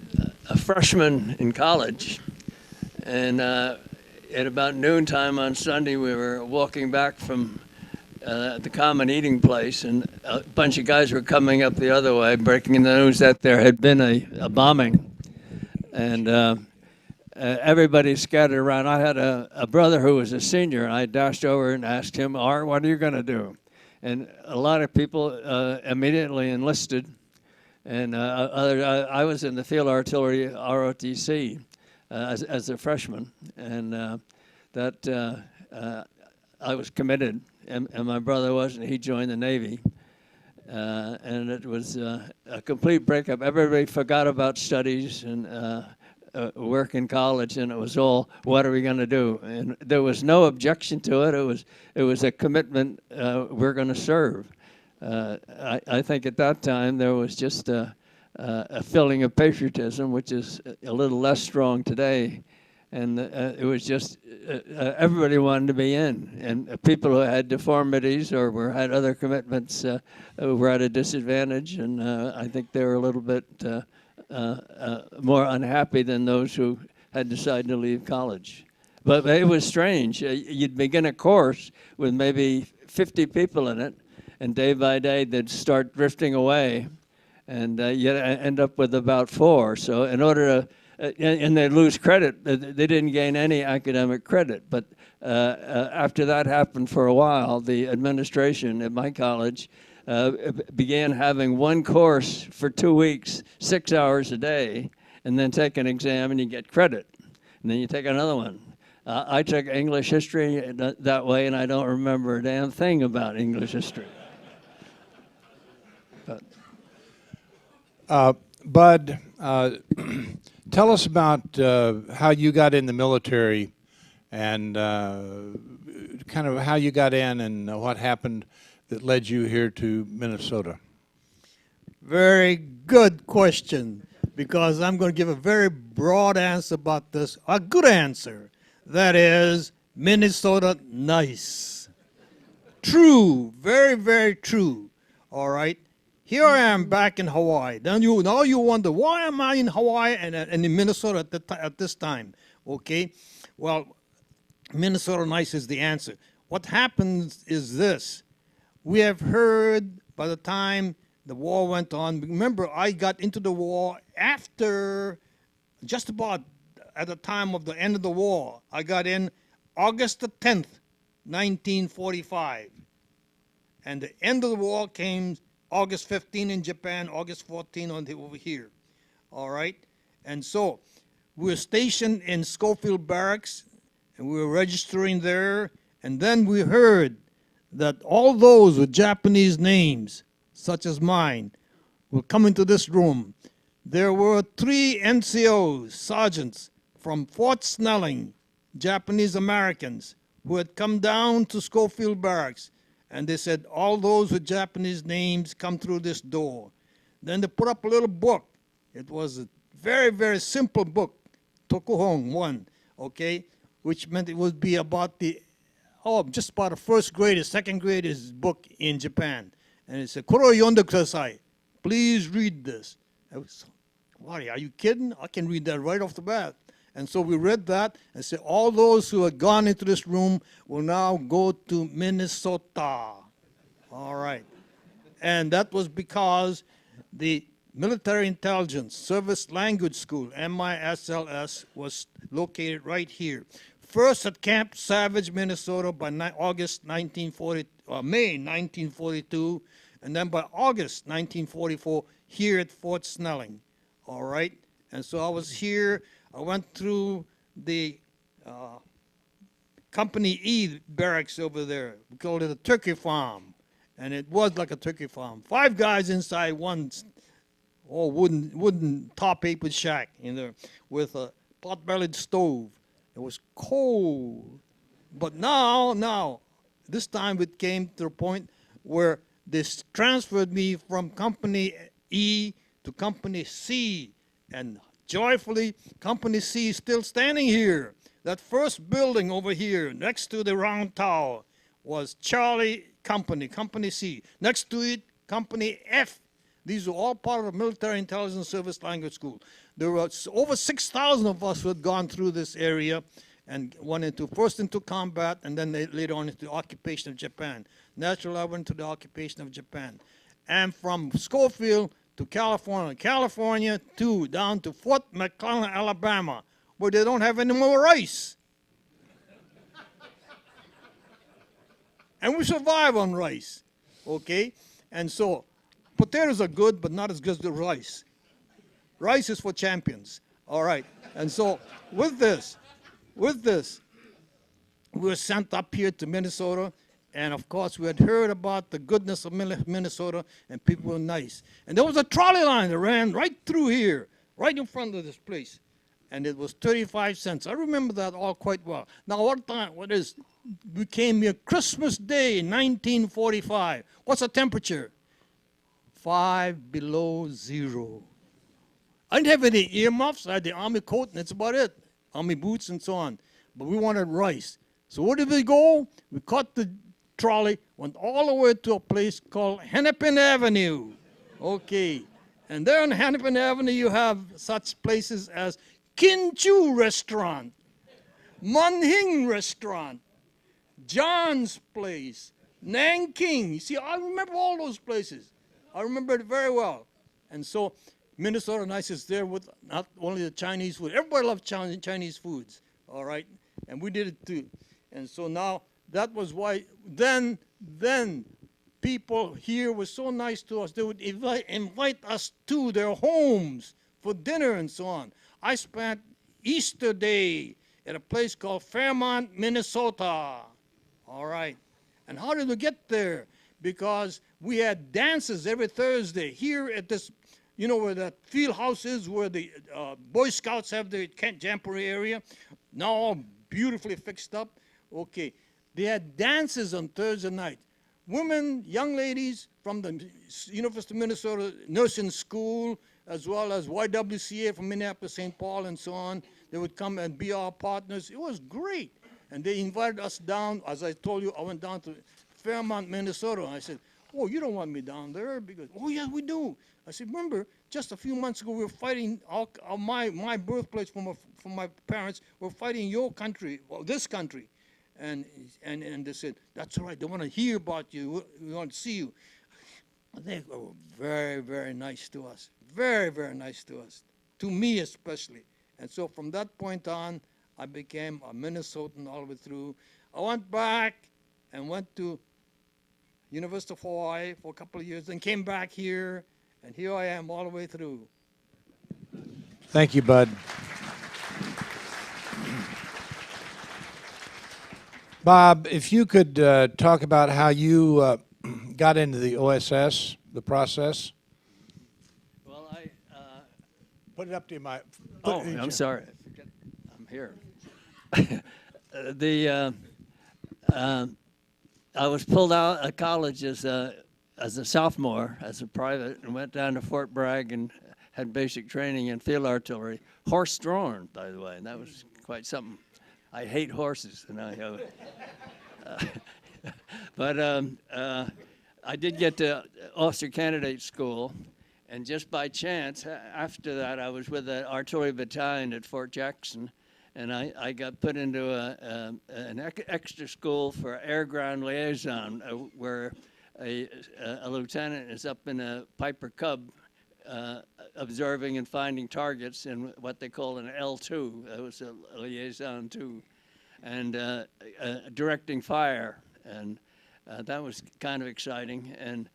Speaker 4: a freshman in college, and at about noontime on Sunday, we were walking back from the common eating place, and a bunch of guys were coming up the other way, breaking the news that there had been a bombing. And everybody scattered around. I had a brother who was a senior, and I dashed over and asked him, Art, what are you going to do? And a lot of people immediately enlisted. And I was in the Field Artillery ROTC as a freshman, and I was committed, and my brother wasn't. He joined the Navy, and it was a complete breakup. Everybody forgot about studies and work in college, and it was all, what are we going to do? And there was no objection to it. It was a commitment. We're going to serve. I think at that time there was just a feeling of patriotism, which is a little less strong today, and it was just everybody wanted to be in, and people who had deformities or had other commitments were at a disadvantage, and I think they were a little bit more unhappy than those who had decided to leave college. But it was strange. You'd begin a course with maybe 50 people in it, and day by day they'd start drifting away, and you'd end up with about 4. So in order to, and they'd lose credit. They didn't gain any academic credit. But after that happened for a while, the administration at my college began having one course for 2 weeks, 6 hours a day, and then take an exam and you get credit. And then you take another one. I took English history that way, and I don't remember a damn thing about English history.
Speaker 1: Bud, tell us about how you got in the military and kind of how you got in and what happened that led you here to Minnesota.
Speaker 3: Very good question, because I'm going to give a very broad answer about this. A good answer. That is, Minnesota nice. True. Very, very true. All right. Here I am back in Hawaii. Now you wonder, why am I in Hawaii and in Minnesota at this time? Okay. Well, Minnesota nice is the answer. What happens is this. We have heard by the time the war went on, remember I got into the war after, just about at the time of the end of the war. I got in August the 10th, 1945. And the end of the war came August 15 in Japan, August 14 over here. All right? And so we were stationed in Schofield Barracks, and we were registering there. And then we heard that all those with Japanese names, such as mine, will come into this room. There were 3 NCOs, sergeants, from Fort Snelling, Japanese Americans, who had come down to Schofield Barracks. And they said, all those with Japanese names come through this door. Then they put up a little book. It was a very, very simple book, Tokuhon 1, okay, which meant it would be about just about a first grader, second grader's book in Japan. And it said, Koro yonde kudasai. Please read this. I was, Wally, are you kidding? I can read that right off the bat. And so we read that and said, all those who have gone into this room will now go to Minnesota. All right. And that was because the Military Intelligence Service Language School, MISLS, was located right here. First at Camp Savage, Minnesota by August 1940, May 1942, and then by August 1944 here at Fort Snelling. All right? And so I was here. I went through the Company E barracks over there. We called it a turkey farm. And it was like a turkey farm. 5 guys inside one wooden top paper shack in there with a pot-bellied stove. It was cold. But now, this time it came to the point where they transferred me from Company E to Company C. And joyfully, Company C is still standing here. That first building over here next to the round tower was Charlie Company, Company C. Next to it, Company F. These were all part of the Military Intelligence Service Language School. There were over 6,000 of us who had gone through this area and went first into combat and then later on into the occupation of Japan. Naturally, I went to the occupation of Japan. And from Schofield to California down to Fort McClellan, Alabama, where they don't have any more rice. And we survive on rice, okay? And so potatoes are good, but not as good as the rice. Rice is for champions, all right? And so with this, we were sent up here to Minnesota, and of course we had heard about the goodness of Minnesota, and people were nice. And there was a trolley line that ran right through here, right in front of this place, and it was 35 cents. I remember that all quite well. Now, we came here Christmas Day, 1945. What's the temperature? 5 below zero. I didn't have any earmuffs. I had the army coat, and that's about it. Army boots and so on. But we wanted rice. So where did we go? We caught the trolley, went all the way to a place called Hennepin Avenue. Okay. And there on Hennepin Avenue, you have such places as Kin Chu Restaurant, Manhing Restaurant, John's Place, Nanking. You see, I remember all those places. I remember it very well. And so Minnesota Nice is there with not only the Chinese food. Everybody loves Chinese foods, all right? And we did it too. And so now that was why then people here were so nice to us. They would invite us to their homes for dinner and so on. I spent Easter Day at a place called Fairmont, Minnesota. All right. And how did we get there? Because we had dances every Thursday here at this, where that field house is, where the Boy Scouts have their Camp Jamboree area, now all beautifully fixed up. Okay. They had dances on Thursday night. Women, young ladies from the University of Minnesota Nursing School, as well as YWCA from Minneapolis, St. Paul, and so on. They would come and be our partners. It was great. And they invited us down. As I told you, I went down to Fairmont, Minnesota. And I said, oh, you don't want me down there? Because, oh, yeah, we do. I said, remember, just a few months ago, we were fighting my birthplace from my parents. We're fighting your country, well, this country. And they said, that's all right. They want to hear about you. We want to see you. They were very, very nice to us. Very, very nice to us. To me especially. And so from that point on, I became a Minnesotan all the way through. I went back and went to University of Hawaii for a couple of years, then came back here, and here I am all the way through.
Speaker 1: Thank you, Bud. Bob, if you could talk about how you got into the OSS, the process.
Speaker 4: Well,
Speaker 1: Put it up to your mic.
Speaker 4: I'm sorry. I'm here. I was pulled out of college as a sophomore, as a private, and went down to Fort Bragg and had basic training in field artillery, horse-drawn, by the way, and that was quite something. I hate horses, and but I did get to officer candidate school, And just by chance, after that, I was with the artillery battalion at Fort Jackson, and I got put into an extra school for air-ground liaison, where a lieutenant is up in a Piper Cub observing and finding targets in what they call an L2. It was a liaison 2, and directing fire, and that was kind of exciting. And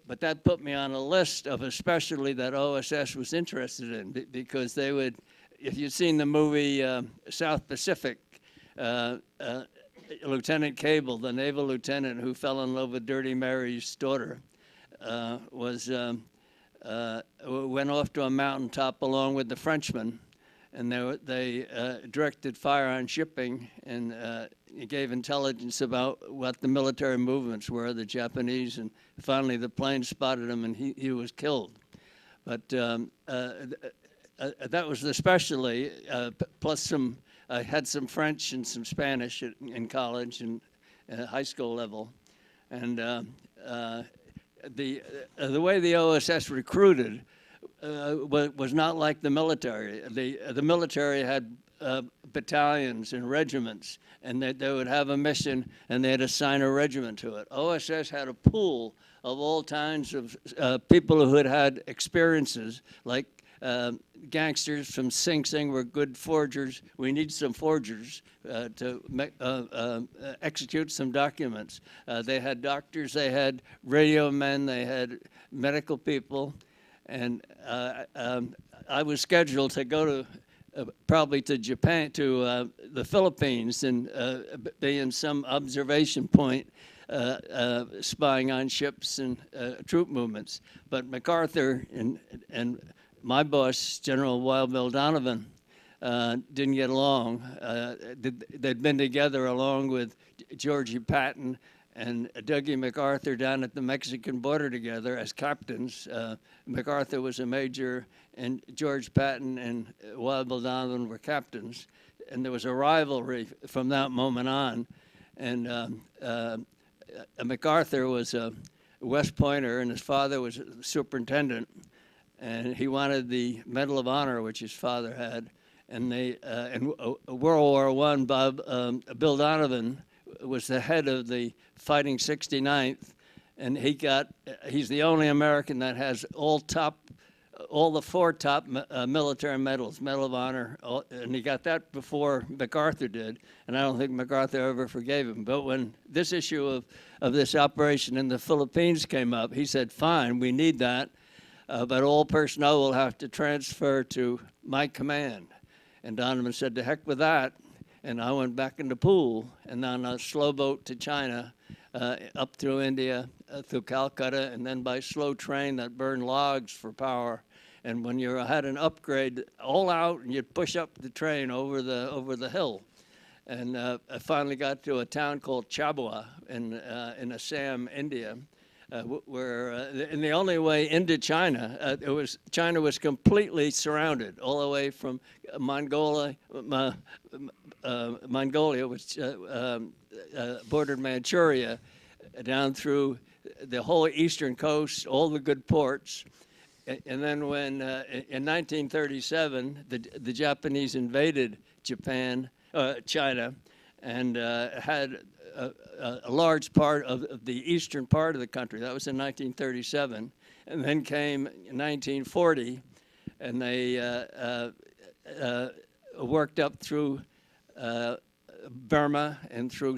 Speaker 4: but that put me on a list of a specialty that OSS was interested in, because they would, if you'd seen the movie South Pacific, Lieutenant Cable, the naval lieutenant who fell in love with Dirty Mary's daughter, went off to a mountaintop along with the Frenchmen, and they directed fire on shipping, and gave intelligence about what the military movements were, the Japanese, and finally the plane spotted him, and he was killed. But that was the specialty, plus I had some French and some Spanish in college and high school level. And the way the OSS recruited was not like the military. The military had battalions and regiments, and they would have a mission, and they'd assign a regiment to it. OSS had a pool of all kinds of people who had had experiences, like gangsters from Sing Sing were good forgers. We need some forgers to execute some documents. They had doctors, they had radio men, they had medical people, and I was scheduled to go to probably to Japan, to the Philippines, and be in some observation point spying on ships and troop movements. But MacArthur and my boss, General Wild Bill Donovan, didn't get along. They'd been together along with Georgie Patton and Dougie MacArthur down at the Mexican border together as captains. MacArthur was a major, and George Patton and Wild Bill Donovan were captains. And there was a rivalry from that moment on. And MacArthur was a West Pointer, and his father was a superintendent. And he wanted the Medal of Honor, which his father had. And they, in World War I, Bill Donovan was the head of the Fighting 69th, and he's the only American that has all the 4 top military medals, Medal of Honor, and he got that before MacArthur did, and I don't think MacArthur ever forgave him. But when this issue of this operation in the Philippines came up, he said, fine, we need that, but all personnel will have to transfer to my command. And Donovan said, to heck with that. And I went back in the pool, and on a slow boat to China, up through India, through Calcutta, and then by slow train that burned logs for power. And when you had an upgrade, all out, and you'd push up the train over the hill. And I finally got to a town called Chabua in Assam, India, and the only way into China, China was completely surrounded all the way from Mongolia, which bordered Manchuria, down through the whole eastern coast, all the good ports. And then when, in 1937, the Japanese invaded China, and had a large part of the eastern part of the country. That was in 1937. And then came 1940, and they worked up through Burma and through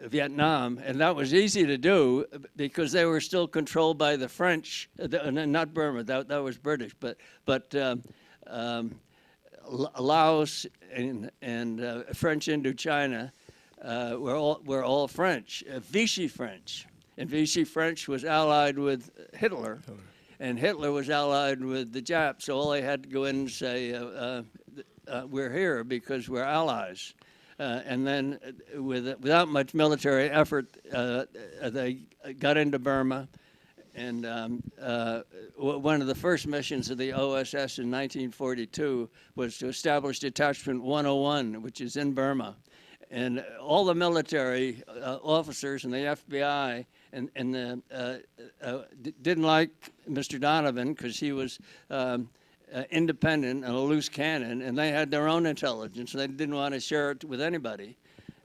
Speaker 4: Vietnam, and that was easy to do because they were still controlled by the French, not Burma, that was British, but Laos and French Indochina were all French, Vichy French, and Vichy French was allied with Hitler. And Hitler was allied with the Japs, so all they had to go in and say, we're here because we're allies. And then without much military effort, they got into Burma. And one of the first missions of the OSS in 1942 was to establish Detachment 101, which is in Burma. And all the military officers and the FBI didn't like Mr. Donovan because he was independent and a loose cannon, and they had their own intelligence. They didn't want to share it with anybody.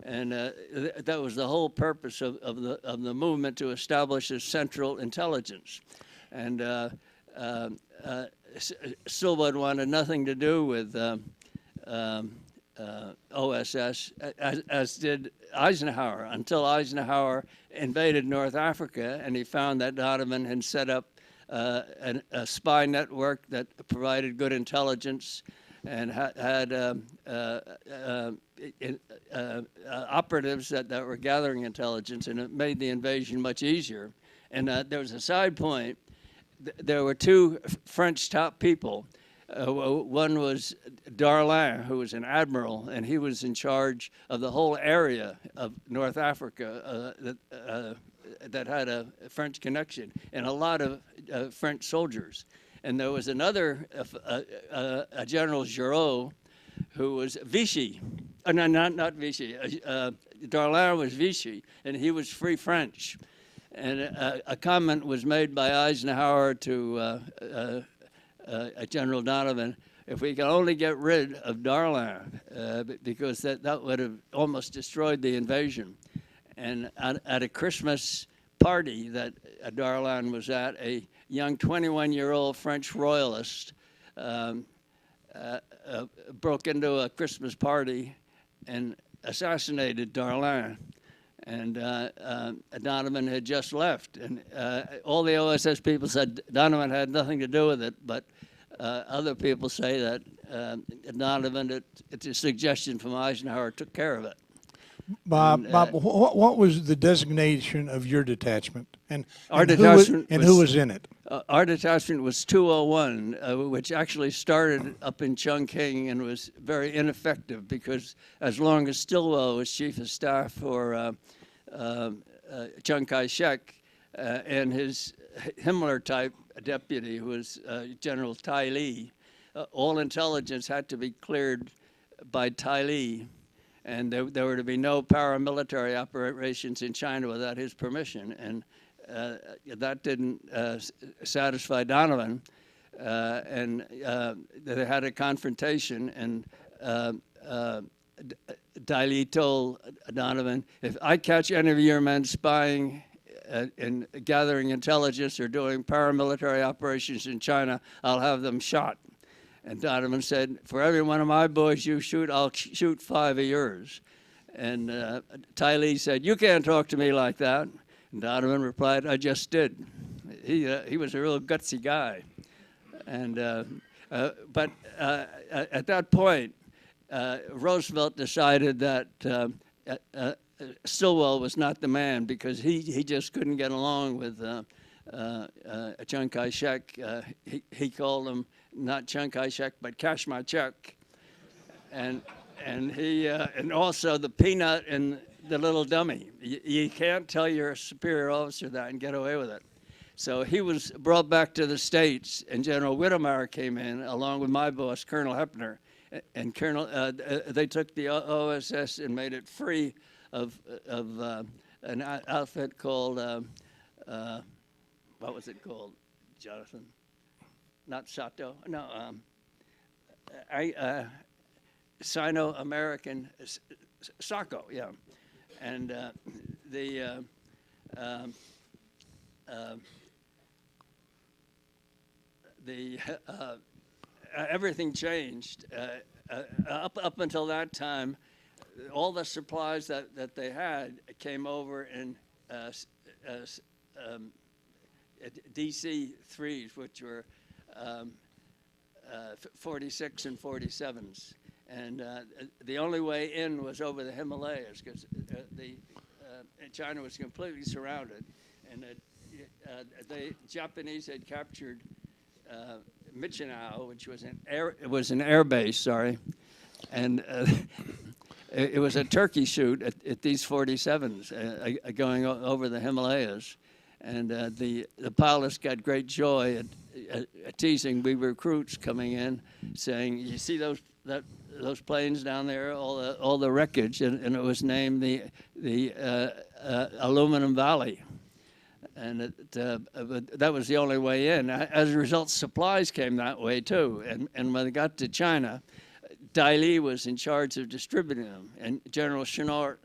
Speaker 4: And that was the whole purpose of the movement, to establish a central intelligence. And Stillwell wanted nothing to do with OSS, as did Eisenhower, until Eisenhower invaded North Africa, and he found that Donovan had set up a spy network that provided good intelligence and had operatives that were gathering intelligence, and it made the invasion much easier. And there was a side point. There were two French top people. One was Darlan, who was an admiral, and he was in charge of the whole area of North Africa that had a French connection, and a lot of French soldiers. And there was another, a General Giraud, who was Vichy. No, not Vichy. Darlan was Vichy, and he was Free French. And a comment was made by Eisenhower to General Donovan: if we can only get rid of Darlan, because that would have almost destroyed the invasion. And at a Christmas party that Darlan was at, a young 21-year-old French royalist broke into a Christmas party and assassinated Darlan. And Donovan had just left. And all the OSS people said Donovan had nothing to do with it, but other people say that Donovan, it's a suggestion from Eisenhower, took care of it.
Speaker 1: Bob, what was the designation of your detachment? And who was in it?
Speaker 4: Our detachment was 201, which actually started up in Chongqing and was very ineffective, because as long as Stillwell was chief of staff for Chiang Kai-shek and his Himmler-type deputy, who was General Tai Li, all intelligence had to be cleared by Tai Li. And there were to be no paramilitary operations in China without his permission. And that didn't satisfy Donovan. And they had a confrontation, and Tai Li told Donovan, if I catch any of your men spying and gathering intelligence or doing paramilitary operations in China, I'll have them shot. And Donovan said, for every one of my boys you shoot, I'll shoot 5 of yours. And Tai Li said, you can't talk to me like that. And Donovan replied, I just did. He was a real gutsy guy. And but at that point, Roosevelt decided that Stillwell was not the man, because he just couldn't get along with Chiang Kai-shek. He called him not Chiang Kai-shek, but cash my check. And he and also the peanut and the little dummy. You can't tell your superior officer that and get away with it. So he was brought back to the States, and General Whittemire came in along with my boss, Colonel Hepner, and they took the OSS and made it free of an outfit called what was it called, Jonathan? Not Sato. No, Sino-American SACO. Yeah, and everything changed. Up until that time, all the supplies that they had came over in DC-3s, which were 46 and 47s. And the only way in was over the Himalayas, because China was completely surrounded. And the Japanese had captured Michinao, which was an air base, sorry. And it was a turkey shoot at these 47s going over the Himalayas. And the pilots got great joy at teasing we recruits coming in, saying, you see that those planes down there, all the wreckage, and it was named the Aluminum Valley. And that was the only way in. As a result, supplies came that way too. And when they got to China, Dai Li was in charge of distributing them. And General Chennault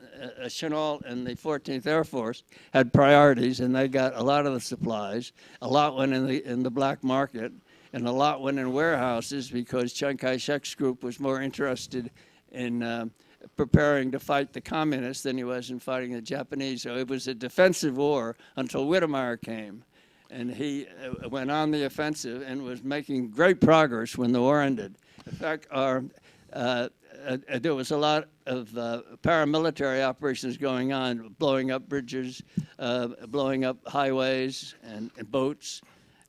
Speaker 4: and the 14th Air Force had priorities, and they got a lot of the supplies. A lot went in the black market, and a lot went in warehouses because Chiang Kai-shek's group was more interested in preparing to fight the communists than he was in fighting the Japanese. So it was a defensive war until Whittemire came. And he went on the offensive and was making great progress when the war ended. In fact, there was a lot of paramilitary operations going on, blowing up bridges, blowing up highways and boats,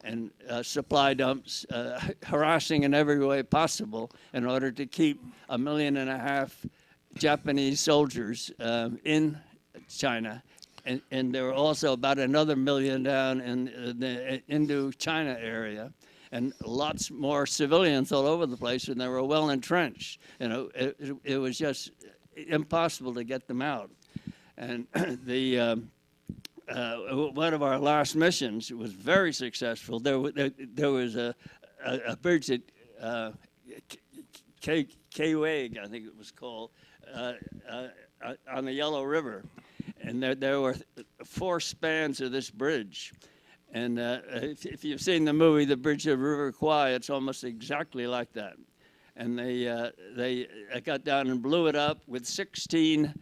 Speaker 4: and supply dumps, harassing in every way possible in order to keep 1.5 million Japanese soldiers in China. And there were also about another 1 million down in the Indo-China area, and lots more civilians all over the place, and they were well entrenched. You know, it was just impossible to get them out. And one of our last missions was very successful. There was a bridge at K-Wag, I think it was called, on the Yellow River. And there were 4 spans of this bridge. And if you've seen the movie, The Bridge of River Kwai, it's almost exactly like that. And they got down and blew it up with 16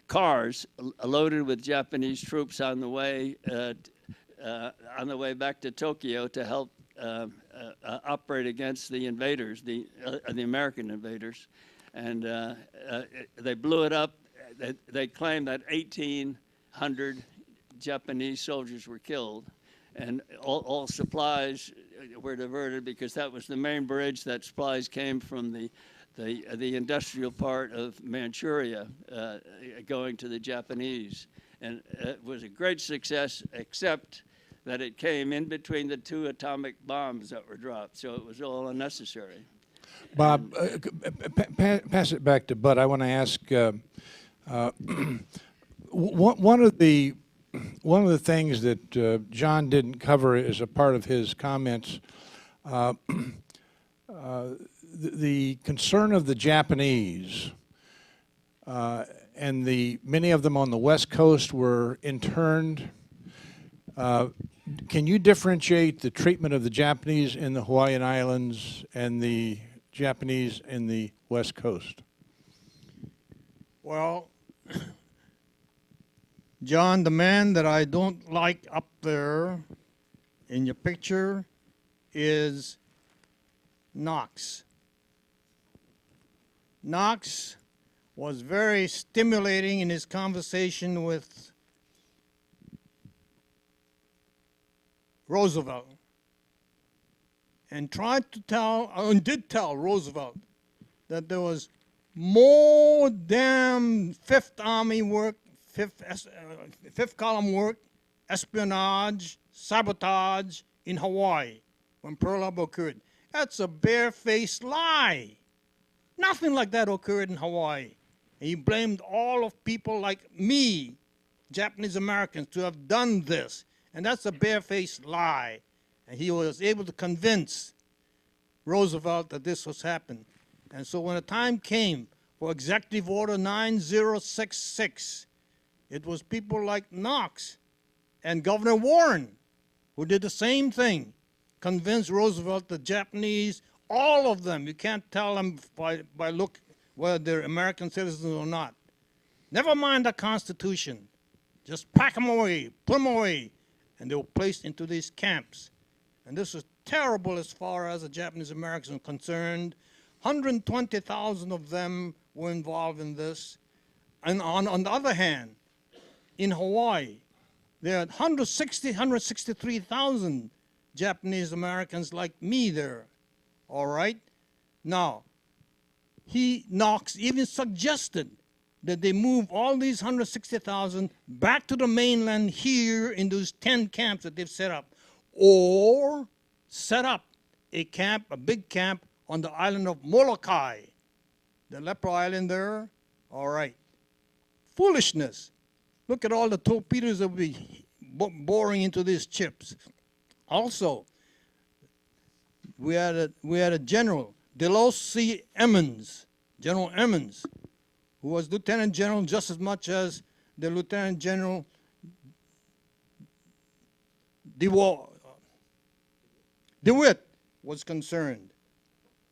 Speaker 4: cars loaded with Japanese troops on the way back to Tokyo to help operate against the invaders, the American invaders. And they blew it up. They claimed that 1,800 Japanese soldiers were killed, and all supplies were diverted because that was the main bridge that supplies came from the industrial part of Manchuria going to the Japanese. And it was a great success, except that it came in between the 2 atomic bombs that were dropped, so it was all unnecessary.
Speaker 1: Bob, pass it back to Bud. I want to ask, one of the things that John didn't cover as a part of his comments, the concern of the Japanese, and many of them on the West Coast were interned. Can you differentiate the treatment of the Japanese in the Hawaiian Islands and the Japanese in the West Coast?
Speaker 3: Well, John, the man that I don't like up there in your picture is Knox. Knox was very stimulating in his conversation with Roosevelt, and tried to tell, and did tell Roosevelt, that there was more damn Fifth Army work, Fifth Column work, espionage, sabotage in Hawaii when Pearl Harbor occurred. That's a barefaced lie. Nothing like that occurred in Hawaii. And he blamed all of people like me, Japanese Americans, to have done this. And that's a barefaced lie. And he was able to convince Roosevelt that this was happening. And so when the time came for Executive Order 9066, it was people like Knox and Governor Warren who did the same thing, convinced Roosevelt, the Japanese, all of them, you can't tell them by look whether they're American citizens or not. Never mind the Constitution. Just pack them away, put them away. And they were placed into these camps. And this was terrible as far as the Japanese Americans are concerned. 120,000 of them were involved in this. And on the other hand, in Hawaii, there are 163,000 Japanese Americans like me there. All right? Now, Knox even suggested that they move all these 160,000 back to the mainland here in those 10 camps that they've set up, or set up a camp, a big camp on the island of Molokai. the leper island there. All right. Foolishness. Look at all the torpedoes that will be boring into these ships. Also, we had a general, Delos C. Emmons, General Emmons, who was lieutenant general just as much as the lieutenant general DeWitt was concerned.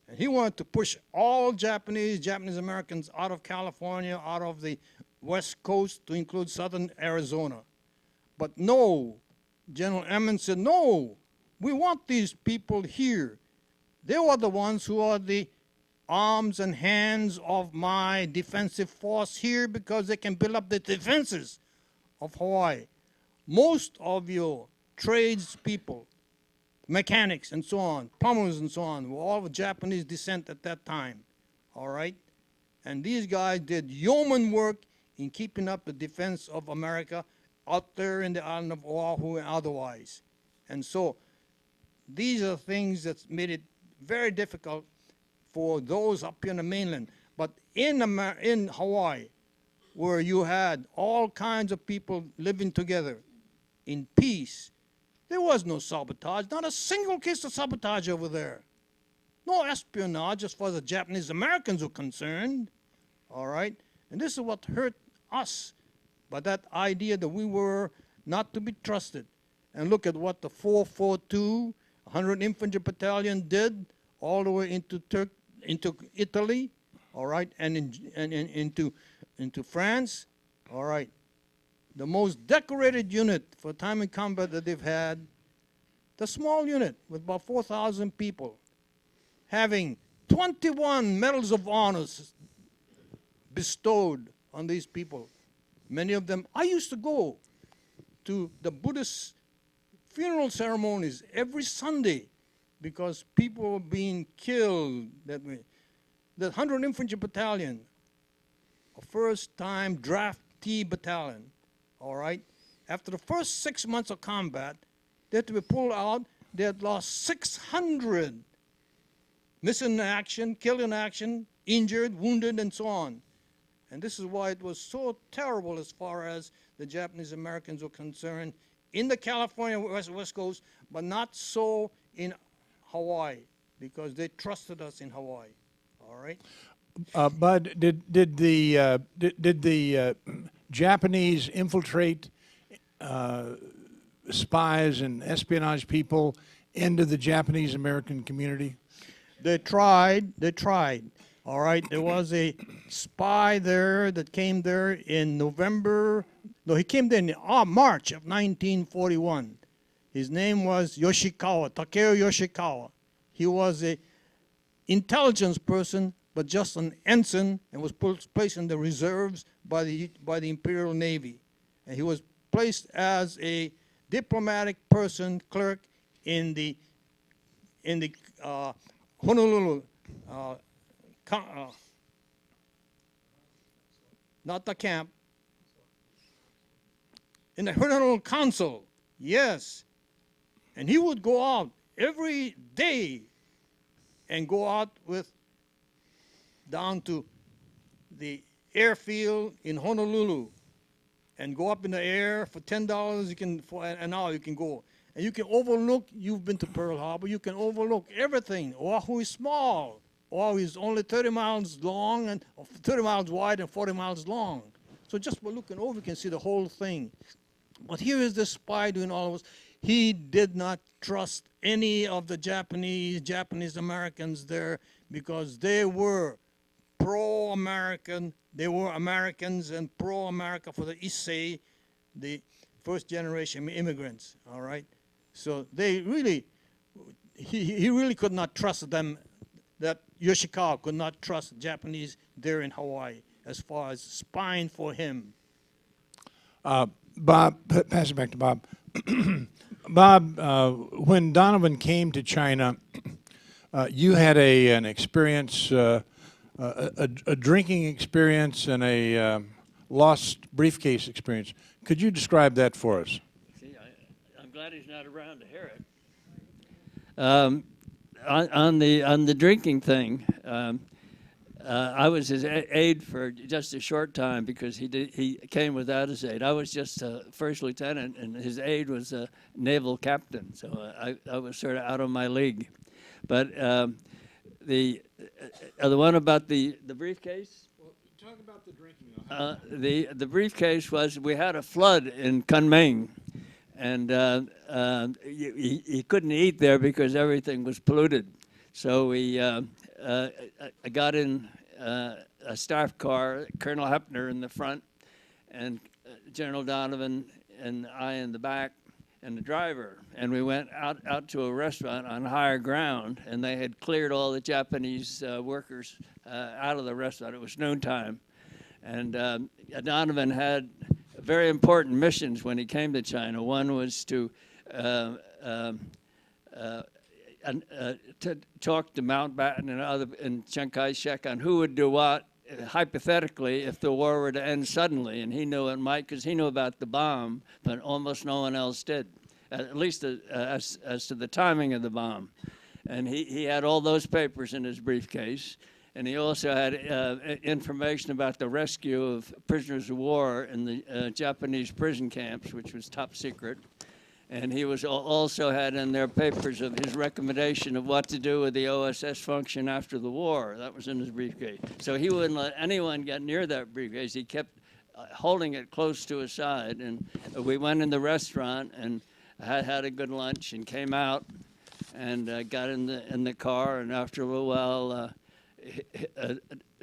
Speaker 3: And he wanted to push all Japanese Americans out of California, out of the West Coast to include southern Arizona. But no, General Emmons said, no, we want these people here. They are the ones who are the arms and hands of my defensive force here because they can build up the defenses of Hawaii. Most of your tradespeople, mechanics and so on, plumbers and so on, were all of Japanese descent at that time, all right? And these guys did yeoman work in keeping up the defense of America out there in the island of Oahu and otherwise. And so these are things that made it very difficult for those up here in the mainland. But in Hawaii, where you had all kinds of people living together in peace, there was no sabotage, not a single case of sabotage over there. No espionage as far as the Japanese Americans were concerned, all right? And this is what hurt us, by that idea that we were not to be trusted. And look at what the 442 100 Infantry Battalion did all the way into Italy, all right, and into France, all right. The most decorated unit for time in combat that they've had, the small unit with about 4,000 people, having 21 medals of honors bestowed on these people. Many of them, I used to go to the Buddhist funeral ceremonies every Sunday because people were being killed that way. The 100 Infantry Battalion, a first-time draftee battalion, all right? After the first 6 months of combat, they had to be pulled out. They had lost 600 missing in action, killed in action, injured, wounded, and so on. And this is why it was so terrible as far as the Japanese Americans were concerned in the California West Coast, but not so in Hawaii, because they trusted us in Hawaii. All right.
Speaker 1: Bud, did the Japanese infiltrate spies and espionage people into the Japanese American community?
Speaker 3: They tried. All right. There was a spy there that came there in November. No, he came there in March of 1941. His name was Yoshikawa, Takeo Yoshikawa. He was a intelligence person, but just an ensign, and was placed in the reserves by the Imperial Navy. And he was placed as a diplomatic person, clerk in the Honolulu, not the camp, in the Honolulu Council, yes. And he would go out every day and go out down to the airfield in Honolulu and go up in the air for $10 for an hour you can go. And you can overlook, you've been to Pearl Harbor, you can overlook everything. Oahu is small. Oahu is only 30 miles long and 30 miles wide and 40 miles long. So just by looking over, you can see the whole thing. But here is this spy doing all of this. He did not trust any of the Japanese Americans there, because they were pro-American. They were Americans and pro-America for the Issei, the first generation immigrants, all right? So they really, he really could not trust them, that Yoshikawa could not trust Japanese there in Hawaii as far as spying for him.
Speaker 1: Bob, pass it back to Bob. Bob, when Donovan came to China, you had an experience, a drinking experience and a lost briefcase experience. Could you describe that for us?
Speaker 4: See, I'm glad he's not around to hear it. On the drinking thing, I was his aide for just a short time because he came without his aide. I was just a first lieutenant, and his aide was a naval captain, so I was sort of out of my league. But the one about the briefcase.
Speaker 1: Well, talk about the drinking.
Speaker 4: The briefcase was, we had a flood in Kunming, and he couldn't eat there because everything was polluted. So I got in a staff car, Colonel Hepner in the front, and General Donovan and I in the back, and the driver. And we went out to a restaurant on higher ground, and they had cleared all the Japanese workers out of the restaurant. It was noontime. And Donovan had very important missions when he came to China. One was to talk to Mountbatten and Chiang Kai-shek on who would do what, hypothetically, if the war were to end suddenly. And he knew it might, because he knew about the bomb, but almost no one else did, at least as to the timing of the bomb. And he had all those papers in his briefcase. And he also had information about the rescue of prisoners of war in the Japanese prison camps, which was top secret. And he was also had in there papers of his recommendation of what to do with the OSS function after the war. That was in his briefcase. So he wouldn't let anyone get near that briefcase. He kept holding it close to his side. And we went in the restaurant and had a good lunch and came out and got in the car. And after a little while,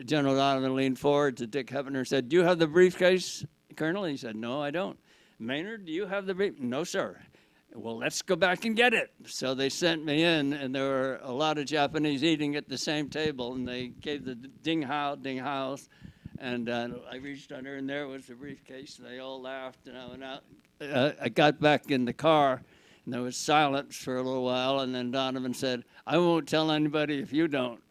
Speaker 4: General Donovan leaned forward to Dick Hepner and said, "Do you have the briefcase, Colonel?" He said, "No, I don't." "Maynard, do you have the briefcase?" "No, sir." "Well, let's go back and get it." So they sent me in, and there were a lot of Japanese eating at the same table, and they gave the ding haos, and I reached under, and there was the briefcase, and they all laughed, and I went out. I got back in the car, and there was silence for a little while, and then Donovan said, "I won't tell anybody if you don't."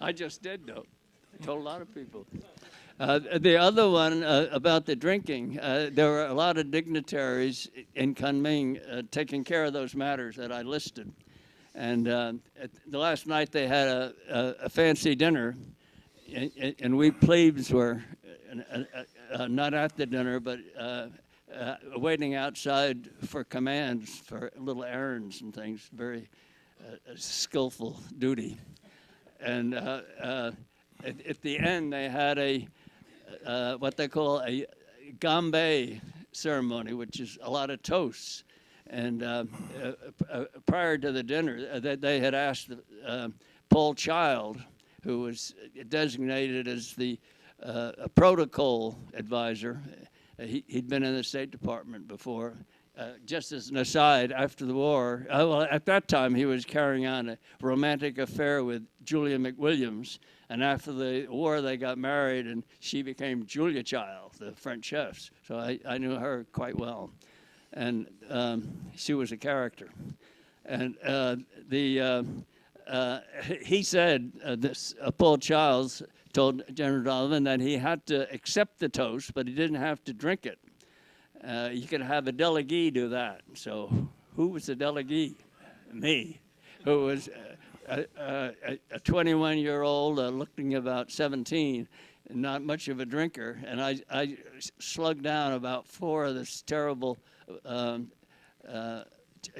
Speaker 4: I just did, though. I told a lot of people. The other one about the drinking, there were a lot of dignitaries in Kunming taking care of those matters that I listed. And the last night they had a fancy dinner, and we plebes were not at the dinner, but waiting outside for commands for little errands and things, very skillful duty. And at the end, they had what they call a gambe ceremony, which is a lot of toasts. And prior to the dinner, they had asked Paul Child, who was designated as the protocol advisor. He'd been in the State Department before. Just as an aside, after the war, well, at that time he was carrying on a romantic affair with Julia McWilliams, and after the war they got married, and she became Julia Child, the French chefs. So I knew her quite well, and she was a character. And he said, Paul Childs told General Donovan that he had to accept the toast, but he didn't have to drink it. You could have a delegee do that. So who was the delegee? Me, who was a 21-year-old looking about 17, and not much of a drinker. And I slugged down about 4 of this terrible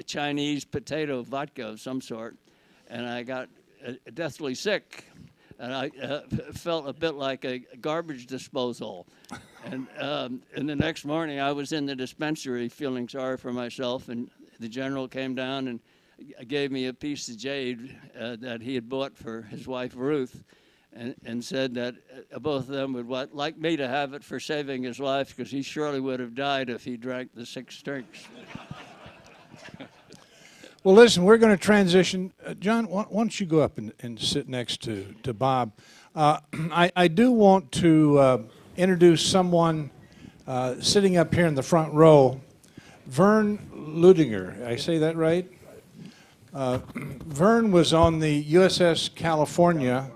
Speaker 4: Chinese potato vodka of some sort, and I got deathly sick. And I felt a bit like a garbage disposal. And the next morning, I was in the dispensary feeling sorry for myself, and the general came down and gave me a piece of jade that he had bought for his wife, Ruth, and said that both of them would like me to have it for saving his life, because he surely would have died if he drank the 6 drinks.
Speaker 1: Well, listen, we're going to transition. John, why don't you go up and sit next to Bob? I do want to introduce someone sitting up here in the front row, Vern Ludinger. I say that right? Vern was on the USS California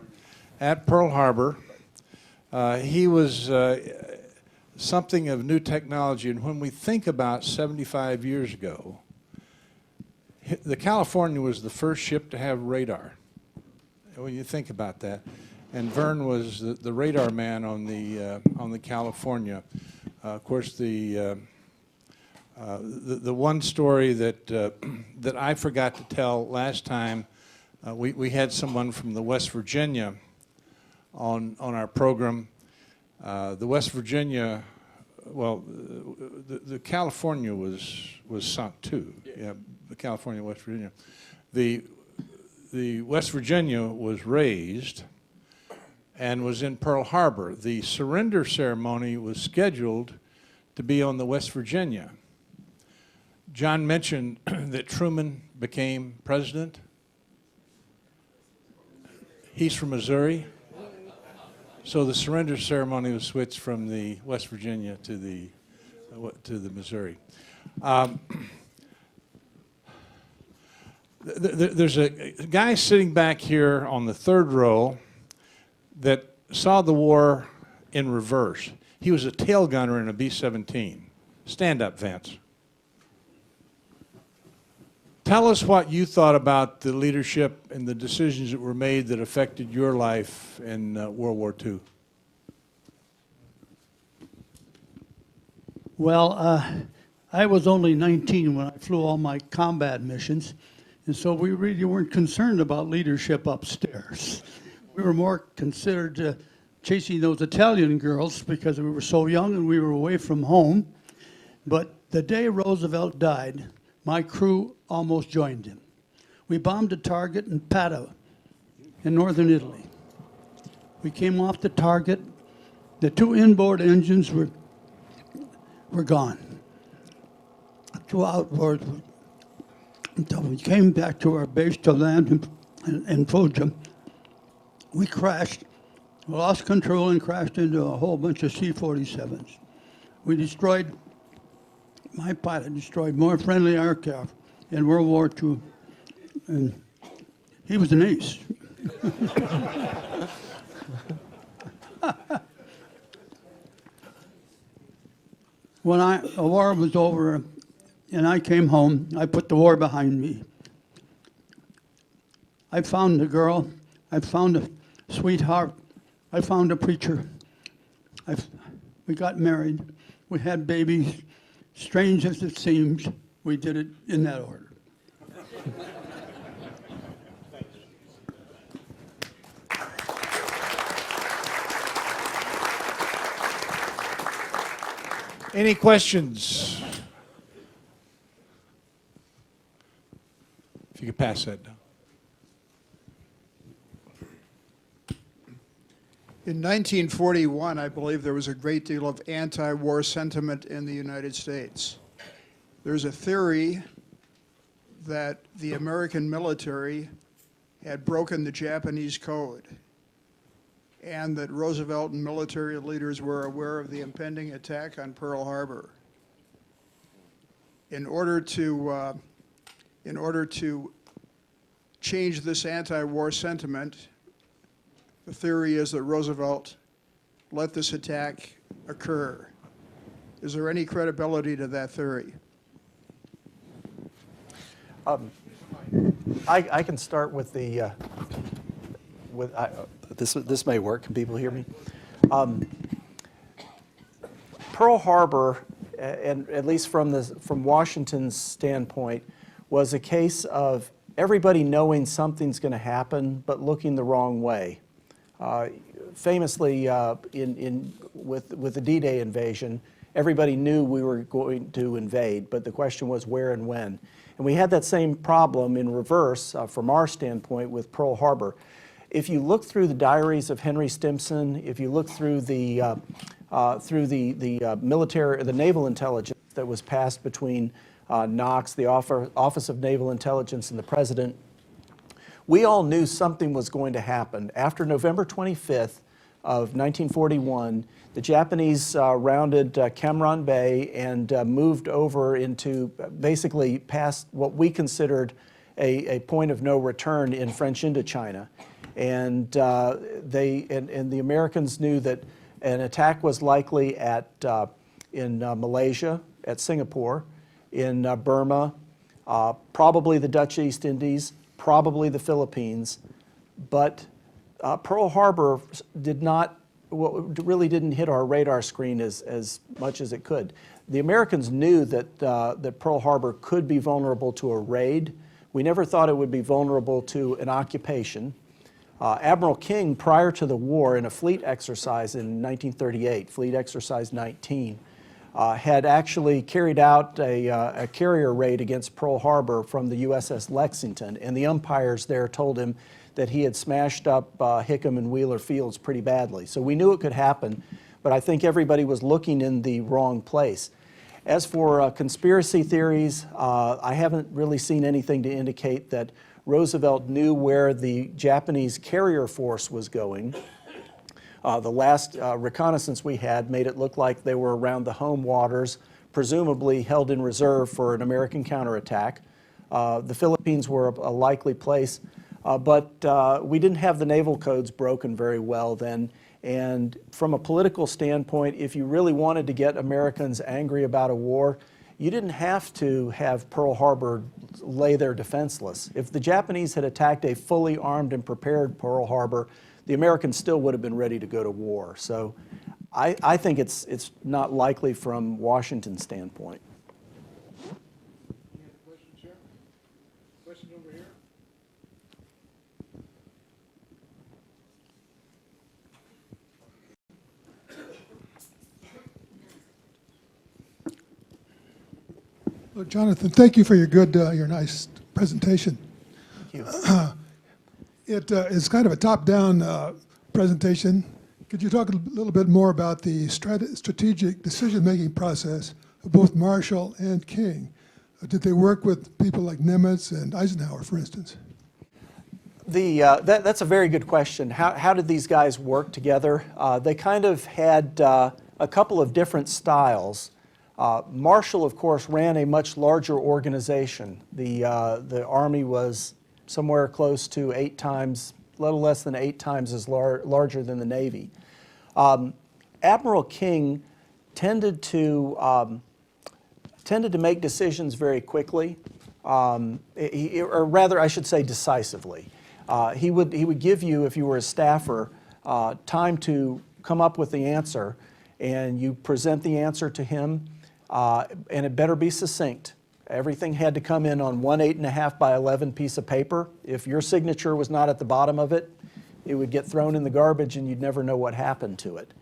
Speaker 1: at Pearl Harbor. He was something of new technology, and when we think about 75 years ago, the California was the first ship to have radar. when you think about that. And Vern was the radar man on the California. Of course, the one story that that I forgot to tell last time, we had someone from the West Virginia on our program. The West Virginia, well, the California was sunk too. Yeah, the California, West Virginia. The West Virginia was raised and was in Pearl Harbor. The surrender ceremony was scheduled to be on the West Virginia. John mentioned that Truman became president. He's from Missouri. So the surrender ceremony was switched from the West Virginia to the Missouri. There's a guy sitting back here on the third row that saw the war in reverse. He was a tail gunner in a B-17. Stand up, Vance. Tell us what you thought about the leadership and the decisions that were made that affected your life in World War II.
Speaker 5: Well, I was only 19 when I flew all my combat missions, and so we really weren't concerned about leadership upstairs. We were more considered chasing those Italian girls because we were so young and we were away from home. But the day Roosevelt died, my crew almost joined him. We bombed a target in Padua in northern Italy. We came off the target. The two inboard engines were gone. Two outboards until we came back to our base to land in Foggia. We crashed, lost control and crashed into a whole bunch of C-47s. We destroyed, my pilot destroyed more friendly aircraft in World War II, and he was an ace. When the war was over and I came home, I put the war behind me. I found a girl, I found a sweetheart, I found a preacher. We got married, we had babies. Strange as it seems, we did it in that order.
Speaker 1: Any questions? If you could pass that down.
Speaker 6: In 1941, I believe there was a great deal of anti-war sentiment in the United States. There's a theory that the American military had broken the Japanese code and that Roosevelt and military leaders were aware of the impending attack on Pearl Harbor. In order to change this anti-war sentiment, the theory is that Roosevelt let this attack occur. Is there any credibility to that theory?
Speaker 2: I can start with the, this may work. Can people hear me? Pearl Harbor, and at least from Washington's standpoint, was a case of everybody knowing something's going to happen, but looking the wrong way. Famously, with the D-Day invasion, everybody knew we were going to invade, but the question was where and when. And we had that same problem in reverse from our standpoint with Pearl Harbor. If you look through the diaries of Henry Stimson, if you look through the military, the naval intelligence that was passed between Knox, the Office of Naval Intelligence, and the President, we all knew something was going to happen. After November 25th of 1941, the Japanese rounded Cameron Bay and moved over into basically past what we considered a point of no return in French Indochina. And the Americans knew that an attack was likely in Malaysia, at Singapore, in Burma, probably the Dutch East Indies, probably the Philippines, but Pearl Harbor really didn't hit our radar screen as much as it could. The Americans knew that Pearl Harbor could be vulnerable to a raid. We never thought it would be vulnerable to an occupation. Admiral King, prior to the war, in a fleet exercise in 1938, Fleet Exercise 19, had actually carried out a carrier raid against Pearl Harbor from the USS Lexington, and the umpires there told him that he had smashed up Hickam and Wheeler Fields pretty badly. So we knew it could happen, but I think everybody was looking in the wrong place. As for conspiracy theories, I haven't really seen anything to indicate that Roosevelt knew where the Japanese carrier force was going. The last reconnaissance we had made it look like they were around the home waters, presumably held in reserve for an American counterattack. The Philippines were a likely place, but we didn't have the naval codes broken very well then. And from a political standpoint, if you really wanted to get Americans angry about a war, you didn't have to have Pearl Harbor lay there defenseless. If the Japanese had attacked a fully armed and prepared Pearl Harbor, the Americans still would have been ready to go to war. So I think it's not likely from Washington's standpoint.
Speaker 1: Any other questions here? Question over here?
Speaker 7: Well, Jonathan, thank you for your nice presentation.
Speaker 2: Thank you.
Speaker 7: It is kind of a top-down presentation. Could you talk a little bit more about the strategic decision-making process of both Marshall and King? Did they work with people like Nimitz and Eisenhower, for instance?
Speaker 2: That's a very good question. How did these guys work together? They kind of had a couple of different styles. Marshall, of course, ran a much larger organization. The Army was somewhere close to 8 times, a little less than 8 times as larger than the Navy. Admiral King tended to make decisions very quickly, or rather, I should say, decisively. He would give you, if you were a staffer, time to come up with the answer, and you present the answer to him, and it better be succinct. Everything had to come in on one 8.5 by 11 piece of paper. If your signature was not at the bottom of it, it would get thrown in the garbage and you'd never know what happened to it.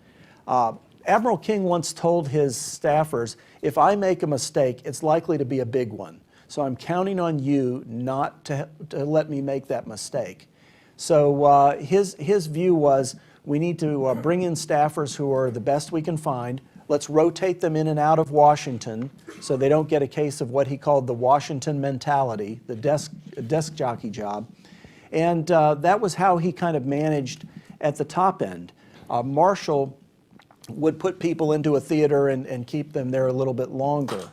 Speaker 2: Admiral King once told his staffers, if I make a mistake, it's likely to be a big one. So I'm counting on you not to let me make that mistake. So his view was, we need to bring in staffers who are the best we can find. Let's rotate them in and out of Washington so they don't get a case of what he called the Washington mentality, the desk jockey job. And that was how he kind of managed at the top end. Marshall would put people into a theater and keep them there a little bit longer.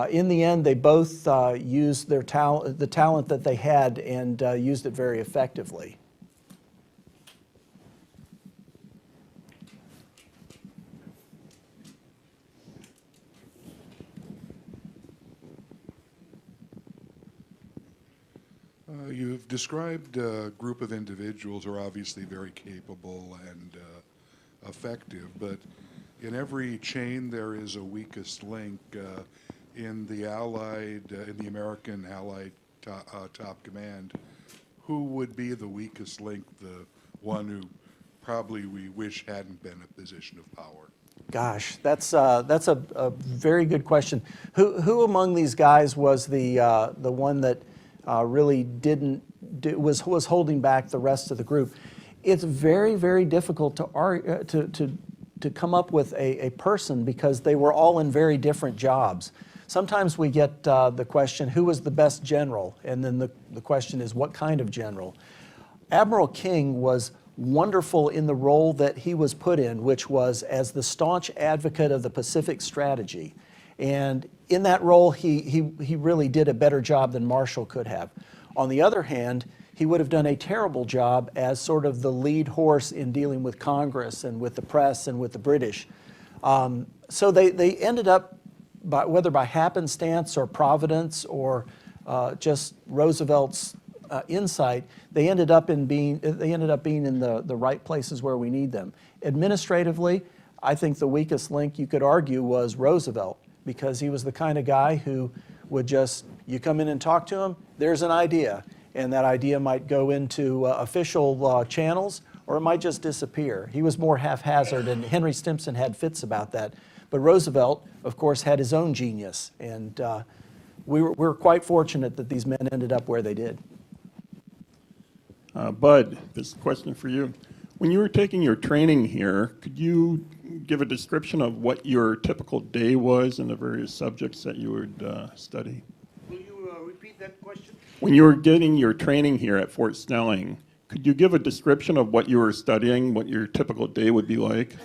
Speaker 2: In the end, they both used the talent that they had and used it very effectively.
Speaker 8: You've described a group of individuals who are obviously very capable and effective, but in every chain there is a weakest link. In the American Allied top command, who would be the weakest link, the one who probably we wish hadn't been a position of power?
Speaker 2: Gosh, that's a very good question. Who among these guys was the one that really was holding back the rest of the group? It's very, very difficult to come up with a person because they were all in very different jobs. Sometimes we get the question, who was the best general? And then the question is, what kind of general? Admiral King was wonderful in the role that he was put in, which was as the staunch advocate of the Pacific strategy. And in that role, he really did a better job than Marshall could have. On the other hand, he would have done a terrible job as sort of the lead horse in dealing with Congress and with the press and with the British. So they ended up, whether by happenstance or providence or just Roosevelt's insight, they ended up being in the right places where we need them. Administratively, I think the weakest link you could argue was Roosevelt, because he was the kind of guy who would just, you come in and talk to him, there's an idea, and that idea might go into official channels, or it might just disappear. He was more haphazard, and Henry Stimson had fits about that. But Roosevelt, of course, had his own genius, and we were quite fortunate that these men ended up where they did.
Speaker 9: Bud, this question for you. When you were taking your training here, could you give a description of what your typical day was and the various subjects that you would study?
Speaker 3: Will you repeat that question?
Speaker 9: When you were getting your training here at Fort Snelling, could you give a description of what you were studying, what your typical day would be like?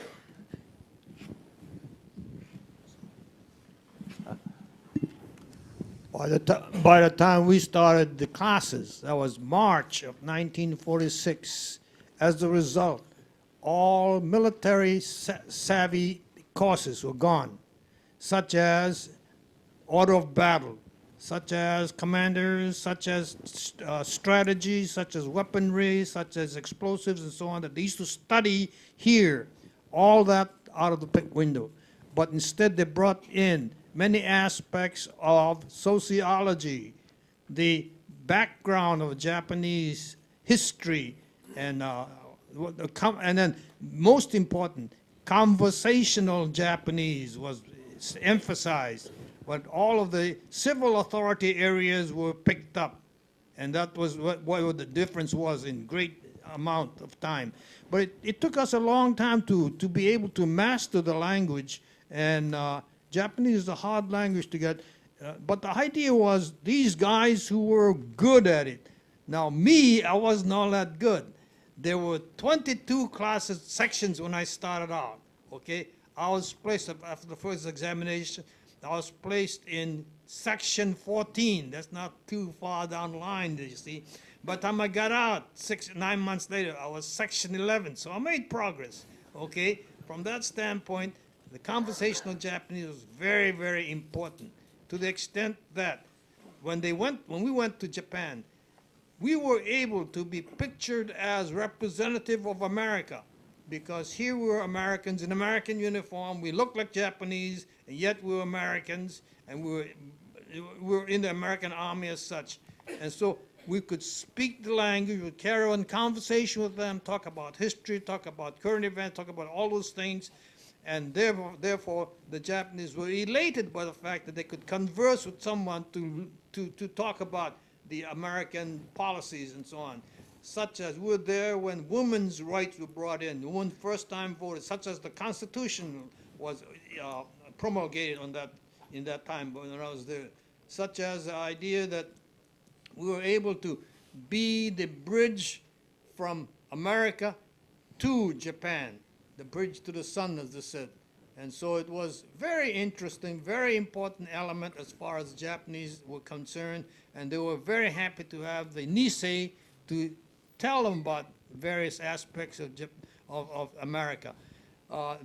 Speaker 3: By the time we started the classes, that was March of 1946. As a result, all military savvy courses were gone, such as order of battle, such as commanders, such as strategy, such as weaponry, such as explosives and so on, that they used to study here, all that out of the window. But instead they brought in many aspects of sociology, the background of Japanese history, and then most important, conversational Japanese was emphasized. But all of the civil authority areas were picked up, and that was what the difference was in great amount of time. But it took us a long time to be able to master the language, and Japanese is a hard language to get, but the idea was these guys who were good at it. Now me, I wasn't all that good. There were 22 classes, sections when I started out, okay? I was placed, after the first examination, I was placed in section 14. That's not too far down the line, you see. By the time I got out, 9 months later, I was section 11, so I made progress, okay? From that standpoint, the conversational Japanese was very, very important, to the extent that when we went to Japan, we were able to be pictured as representative of America, because here we were Americans in American uniform, we looked like Japanese, and yet we were Americans, and we were in the American Army as such. And so we could speak the language, we would carry on conversation with them, talk about history, talk about current events, talk about all those things. And therefore, the Japanese were elated by the fact that they could converse with someone to talk about the American policies and so on. Such as we were there when women's rights were brought in, the women first time voted, such as the Constitution was promulgated in that time when I was there. Such as the idea that we were able to be the bridge from America to Japan. The bridge to the sun, as they said. And so it was very interesting, very important element as far as the Japanese were concerned, and they were very happy to have the Nisei to tell them about various aspects of America.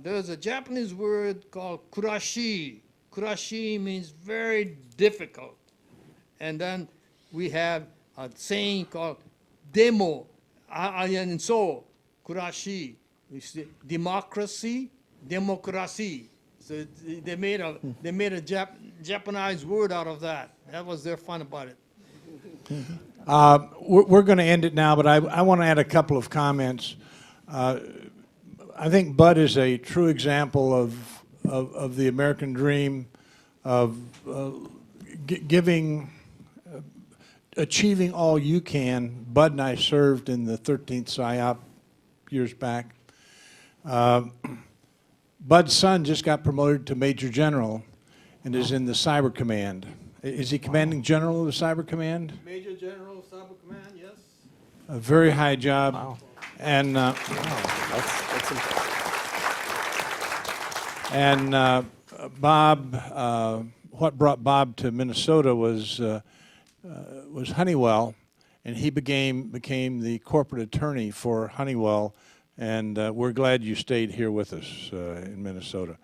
Speaker 3: There's a Japanese word called kurashi. Kurashi means very difficult. And then we have a saying called demo, and so kurashi. Democracy, democracy. So they made a Japanese word out of that. That was their fun about it.
Speaker 1: We're going to end it now, but I want to add a couple of comments. I think Bud is a true example of the American dream of achieving all you can. Bud and I served in the 13th PSYOP years back. Bud's son just got promoted to Major General and is in the Cyber Command. Is he Commanding General of the Cyber Command?
Speaker 3: Major General of Cyber Command, yes.
Speaker 1: A very high job.
Speaker 2: Wow.
Speaker 1: And
Speaker 2: Wow, that's impressive.
Speaker 1: and Bob, what brought Bob to Minnesota was Honeywell, and he became the corporate attorney for Honeywell. And we're glad you stayed here with us in Minnesota.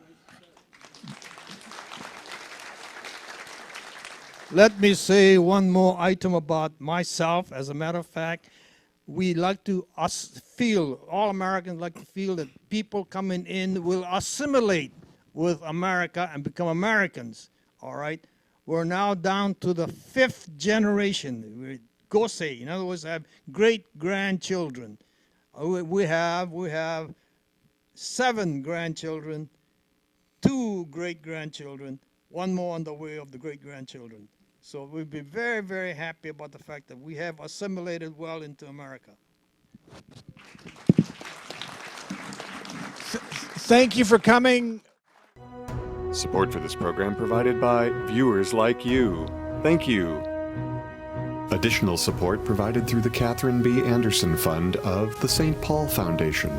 Speaker 3: Let me say one more item about myself. As a matter of fact, we like to feel, all Americans like to feel that people coming in will assimilate with America and become Americans, all right? We're now down to the 5th generation. We're Gosei, in other words, have great-grandchildren. We have 7 grandchildren, 2 great-grandchildren, 1 more on the way of the great-grandchildren. So we'd be very, very happy about the fact that we have assimilated well into America.
Speaker 1: Thank you for coming.
Speaker 10: Support for this program provided by viewers like you. Thank you. Additional support provided through the Catherine B. Anderson Fund of the St. Paul Foundation.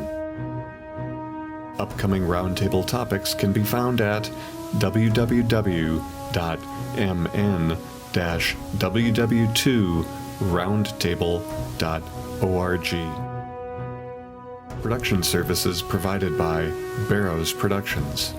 Speaker 10: Upcoming roundtable topics can be found at www.mn-ww2roundtable.org. Production services provided by Barrows Productions.